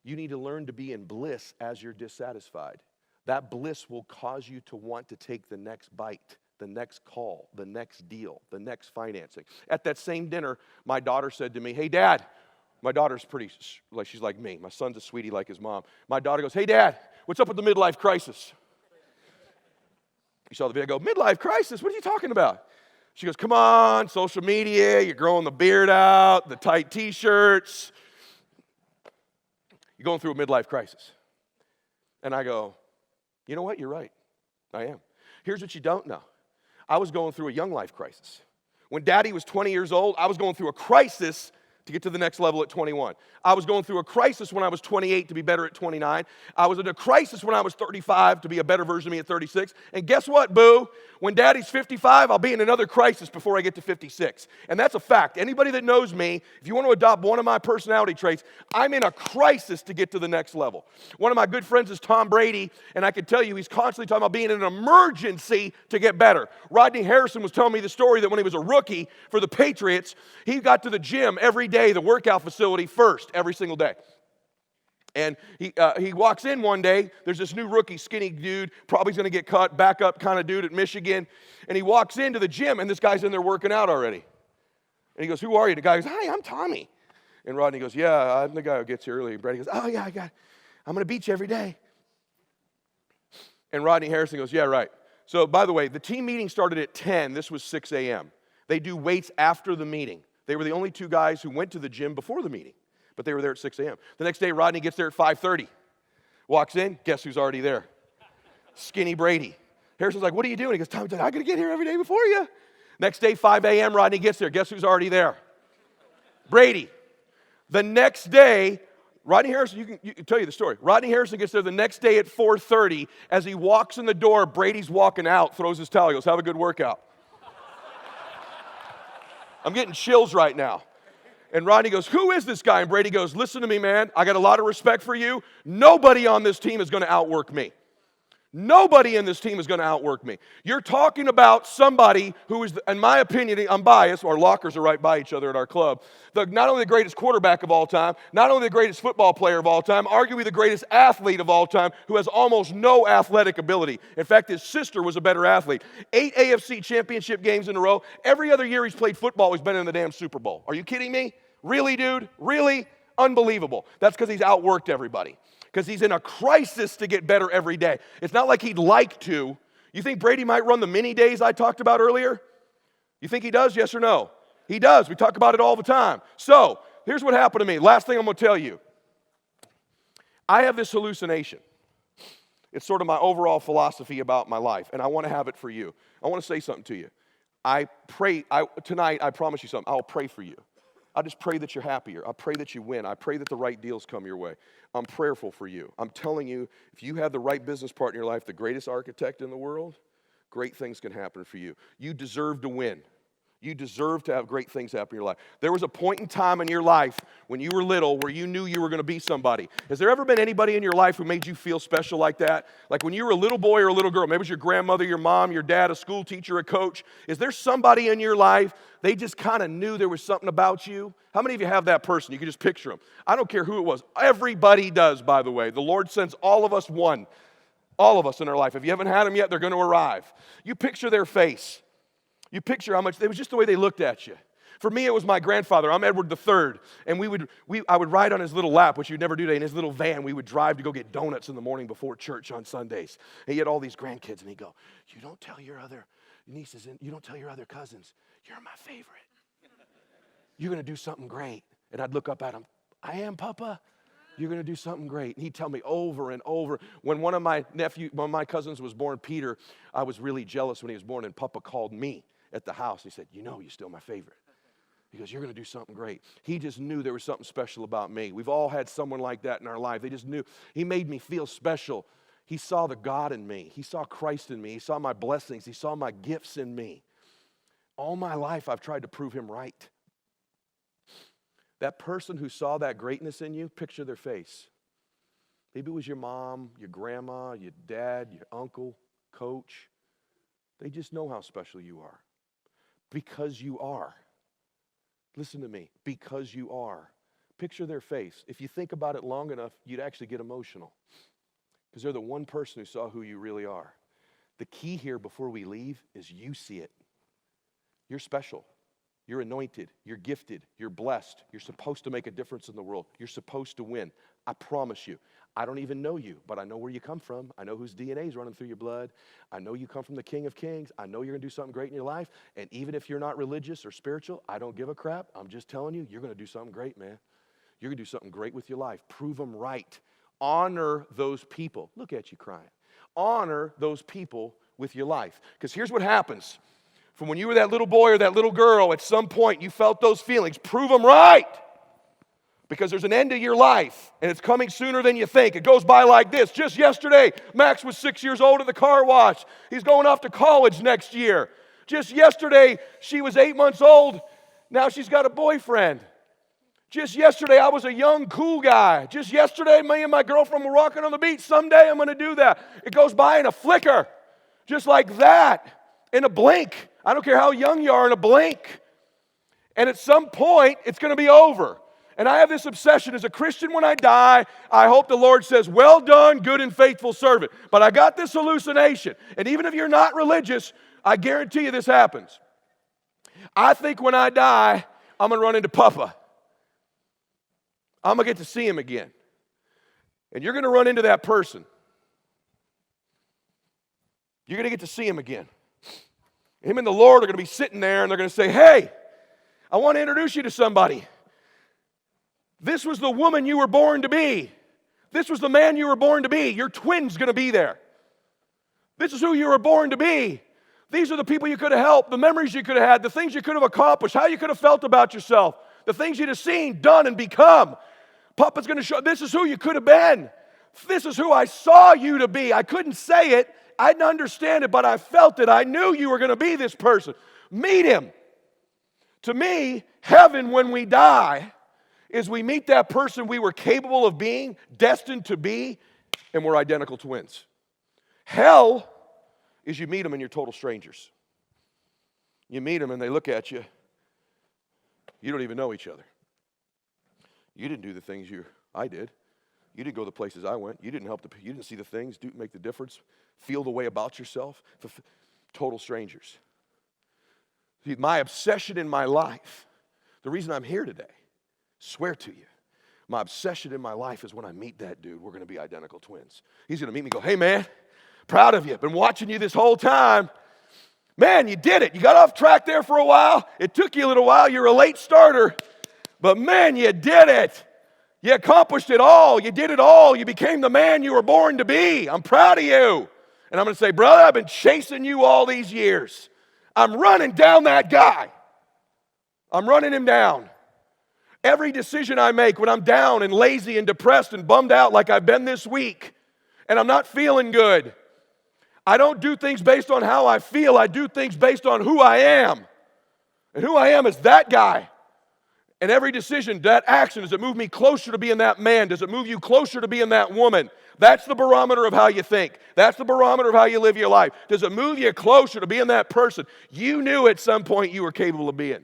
You need to learn to be in bliss as you're dissatisfied. That bliss will cause you to want to take the next bite, the next call, the next deal, the next financing. At that same dinner, my daughter said to me, hey, Dad. My daughter's pretty, like she's like me. My son's a sweetie like his mom. My daughter goes, hey, Dad, what's up with the midlife crisis? You saw the video, I go, midlife crisis? What are you talking about? She goes, come on, social media, you're growing the beard out, the tight T-shirts. You're going through a midlife crisis. And I go, you know what? You're right. I am. Here's what you don't know. I was going through a young life crisis. When Daddy was 20 years old, I was going through a crisis to get to the next level at 21. I was going through a crisis when I was 28 to be better at 29. I was in a crisis when I was 35 to be a better version of me at 36. And guess what, boo? When Daddy's 55, I'll be in another crisis before I get to 56. And that's a fact. Anybody that knows me, if you want to adopt one of my personality traits, I'm in a crisis to get to the next level. One of my good friends is Tom Brady, and I can tell you he's constantly talking about being in an emergency to get better. Rodney Harrison was telling me the story that when he was a rookie for the Patriots, he got to the gym every day, the workout facility first, every single day. And he walks in one day, there's this new rookie, skinny dude, probably going to get cut, backup kind of dude at Michigan. And he walks into the gym, and this guy's in there working out already. And he goes, who are you? The guy goes, hi, I'm Tommy. And Rodney goes, yeah, I'm the guy who gets here early. And Brady goes, oh, yeah, I'm going to beat you every day. And Rodney Harrison goes, yeah, right. So, by the way, the team meeting started at 10. This was 6 a.m. They do weights after the meeting. They were the only two guys who went to the gym before the meeting. But they were there at 6 a.m. The next day, Rodney gets there at 5:30. Walks in, guess who's already there? Skinny Brady. Harrison's like, what are you doing? He goes, Tommy, I got to get here every day before you. Next day, 5 a.m., Rodney gets there. Guess who's already there? Brady. The next day, Rodney Harrison, you can tell you the story. Rodney Harrison gets there the next day at 4:30. As he walks in the door, Brady's walking out, throws his towel. He goes, have a good workout. I'm getting chills right now. And Rodney goes, who is this guy? And Brady goes, listen to me, man. I got a lot of respect for you. Nobody on this team is going to outwork me. Nobody in this team is going to outwork me. You're talking about somebody who is, in my opinion, I'm biased, our lockers are right by each other at our club, not only the greatest quarterback of all time, not only the greatest football player of all time, arguably the greatest athlete of all time, who has almost no athletic ability. In fact, his sister was a better athlete. 8 AFC championship games in a row. Every other year he's played football, he's been in the damn Super Bowl. Are you kidding me? Really, dude? Really? Unbelievable. That's because he's outworked everybody. Because he's in a crisis to get better every day. It's not like he'd like to. You think Brady might run the mini days I talked about earlier? You think he does, yes or no? He does. We talk about it all the time. So, here's what happened to me. Last thing I'm going to tell you. I have this hallucination. It's sort of my overall philosophy about my life, and I want to have it for you. I want to say something to you. Tonight, I promise you something. I'll pray for you. I just pray that you're happier. I pray that you win. I pray that the right deals come your way. I'm prayerful for you. I'm telling you, if you have the right business partner in your life, the greatest architect in the world, great things can happen for you. You deserve to win. You deserve to have great things happen in your life. There was a point in time in your life when you were little where you knew you were going to be somebody. Has there ever been anybody in your life who made you feel special like that? Like when you were a little boy or a little girl, maybe it was your grandmother, your mom, your dad, a school teacher, a coach. Is there somebody in your life, they just kind of knew there was something about you? How many of you have that person? You can just picture them. I don't care who it was. Everybody does, by the way. The Lord sends all of us one. All of us in our life. If you haven't had them yet, they're going to arrive. You picture their face. You picture how much, it was just the way they looked at you. For me, it was my grandfather. I'm Edward III, and I would ride on his little lap, which you'd never do today, in his little van. We would drive to go get donuts in the morning before church on Sundays. And he had all these grandkids, and he'd go, you don't tell your other nieces, you don't tell your other cousins, you're my favorite. You're going to do something great. And I'd look up at him, I am, Papa. You're going to do something great. And he'd tell me over and over. When one of my cousins was born, Peter, I was really jealous when he was born, and Papa called me at the house. He said, you know you're still my favorite. He goes, you're going to do something great. He just knew there was something special about me. We've all had someone like that in our life. They just knew. He made me feel special. He saw the God in me. He saw Christ in me. He saw my blessings. He saw my gifts in me. All my life, I've tried to prove him right. That person who saw that greatness in you, picture their face. Maybe it was your mom, your grandma, your dad, your uncle, coach. They just know how special you are. Because you are. Listen to me. Because you are. Picture their face. If you think about it long enough, you'd actually get emotional. Because they're the one person who saw who you really are. The key here before we leave is you see it. You're special. You're anointed. You're gifted. You're blessed. You're supposed to make a difference in the world. You're supposed to win. I promise you. I don't even know you, but I know where you come from. I know whose DNA is running through your blood. I know you come from the King of Kings. I know you're going to do something great in your life. And even if you're not religious or spiritual, I don't give a crap. I'm just telling you, you're going to do something great, man. You're going to do something great with your life. Prove them right. Honor those people. Look at you crying. Honor those people with your life. Because here's what happens. From when you were that little boy or that little girl, at some point you felt those feelings. Prove them right. Because there's an end to your life, and it's coming sooner than you think. It goes by like this. Just yesterday, Max was 6 years old at the car wash. He's going off to college next year. Just yesterday, she was 8 months old. Now she's got a boyfriend. Just yesterday, I was a young, cool guy. Just yesterday, me and my girlfriend were walking on the beach. Someday, I'm going to do that. It goes by in a flicker. Just like that. In a blink. I don't care how young you are, in a blink. And at some point, it's going to be over. And I have this obsession as a Christian when I die, I hope the Lord says, well done, good and faithful servant. But I got this hallucination. And even if you're not religious, I guarantee you this happens. I think when I die, I'm going to run into Papa. I'm going to get to see him again. And you're going to run into that person. You're going to get to see him again. Him and the Lord are going to be sitting there and they're going to say, hey, I want to introduce you to somebody. This was the woman you were born to be. This was the man you were born to be. Your twin's going to be there. This is who you were born to be. These are the people you could have helped, the memories you could have had, the things you could have accomplished, how you could have felt about yourself, the things you'd have seen, done, and become. Papa's going to show, this is who you could have been. This is who I saw you to be. I couldn't say it. I didn't understand it, but I felt it. I knew you were going to be this person. Meet him. To me, heaven when we die is we meet that person we were capable of being, destined to be, and we're identical twins. Hell is you meet them and you're total strangers. You meet them and they look at you. You don't even know each other. You didn't do the things I did. You didn't go the places I went. You didn't you didn't see the things, make the difference, feel the way about yourself. Total strangers. See, my obsession in my life, the reason I'm here today, swear to you, my obsession in my life is when I meet that dude, we're going to be identical twins. He's going to meet me and go, hey man, proud of you. Been watching you this whole time. Man, you did it. You got off track there for a while. It took you a little while. You're a late starter. But man, you did it. You accomplished it all. You did it all. You became the man you were born to be. I'm proud of you. And I'm going to say, brother, I've been chasing you all these years. I'm running down that guy. I'm running him down. Every decision I make when I'm down and lazy and depressed and bummed out like I've been this week, and I'm not feeling good, I don't do things based on how I feel. I do things based on who I am. And who I am is that guy. And every decision, that action, does it move me closer to being that man? Does it move you closer to being that woman? That's the barometer of how you think. That's the barometer of how you live your life. Does it move you closer to being that person you knew at some point you were capable of being?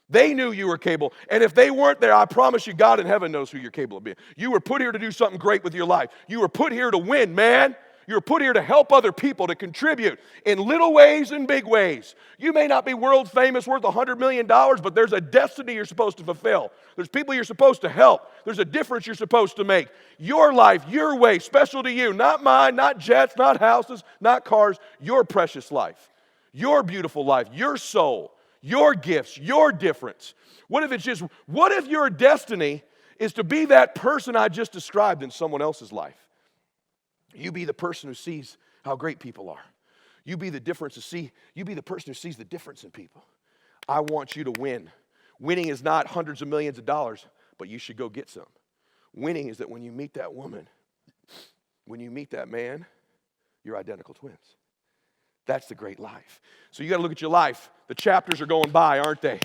They knew you were capable. And if they weren't there, I promise you, God in heaven knows who you're capable of being. You were put here to do something great with your life. You were put here to win, man. You were put here to help other people, to contribute in little ways and big ways. You may not be world famous, worth $100 million, but there's a destiny you're supposed to fulfill. There's people you're supposed to help. There's a difference you're supposed to make. Your life, your way, special to you. Not mine, not jets, not houses, not cars. Your precious life. Your beautiful life. Your soul. Your gifts. Your difference. What if your destiny is to be that person I just described in someone else's life? You be the person who sees how great people are. You be the you be the person who sees the difference in people. I want you to win. Winning is not hundreds of millions of dollars, but you should go get some. Winning is that when you meet that woman, when you meet that man, you're identical twins. That's the great life. So you got to look at your life. The chapters are going by, aren't they?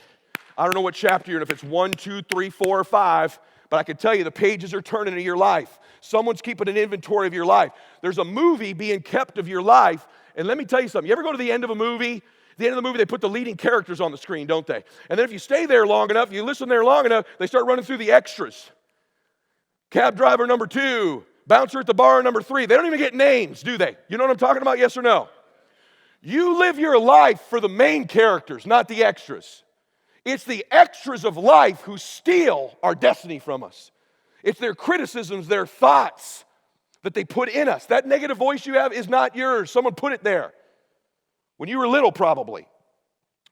I don't know what chapter you're in, if it's 1, 2, 3, 4, or 5, but I can tell you the pages are turning in your life. Someone's keeping an inventory of your life. There's a movie being kept of your life. And let me tell you something. You ever go to the end of a movie? At the end of the movie, they put the leading characters on the screen, don't they? And then if you stay there long enough, you listen there long enough, they start running through the extras. Cab driver number 2, bouncer at the bar number 3. They don't even get names, do they? You know what I'm talking about, yes or no? You live your life for the main characters, not the extras. It's the extras of life who steal our destiny from us. It's their criticisms, their thoughts that they put in us. That negative voice you have is not yours. Someone put it there. When you were little, probably.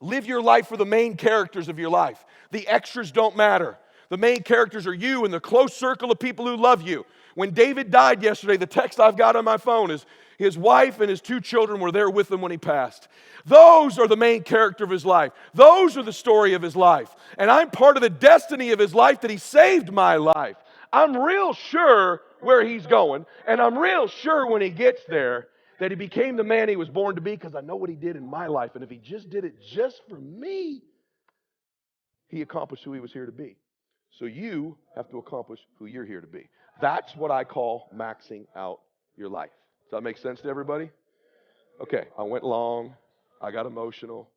Live your life for the main characters of your life. The extras don't matter. The main characters are you and the close circle of people who love you. When David died yesterday, the text I've got on my phone is his wife and his 2 children were there with him when he passed. Those are the main character of his life. Those are the story of his life. And I'm part of the destiny of his life that he saved my life. I'm real sure where he's going, and I'm real sure when he gets there that he became the man he was born to be because I know what he did in my life. And if he just did it just for me, he accomplished who he was here to be. So you have to accomplish who you're here to be. That's what I call maxing out your life. Does that make sense to everybody? Okay, I went long. I got emotional.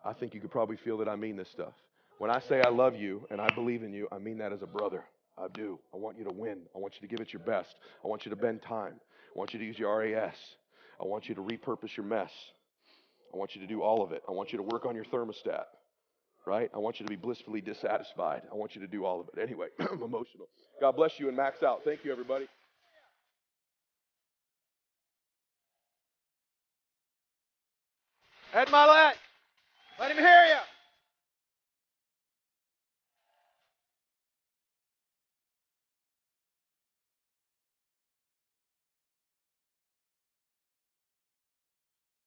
I think you could probably feel that I mean this stuff. When I say I love you and I believe in you, I mean that as a brother. I do. I want you to win. I want you to give it your best. I want you to bend time. I want you to use your RAS. I want you to repurpose your mess. I want you to do all of it. I want you to work on your thermostat, right? I want you to be blissfully dissatisfied. I want you to do all of it. Anyway, I'm emotional. God bless you and max out. Thank you, everybody. Ed Mylett, let him hear you.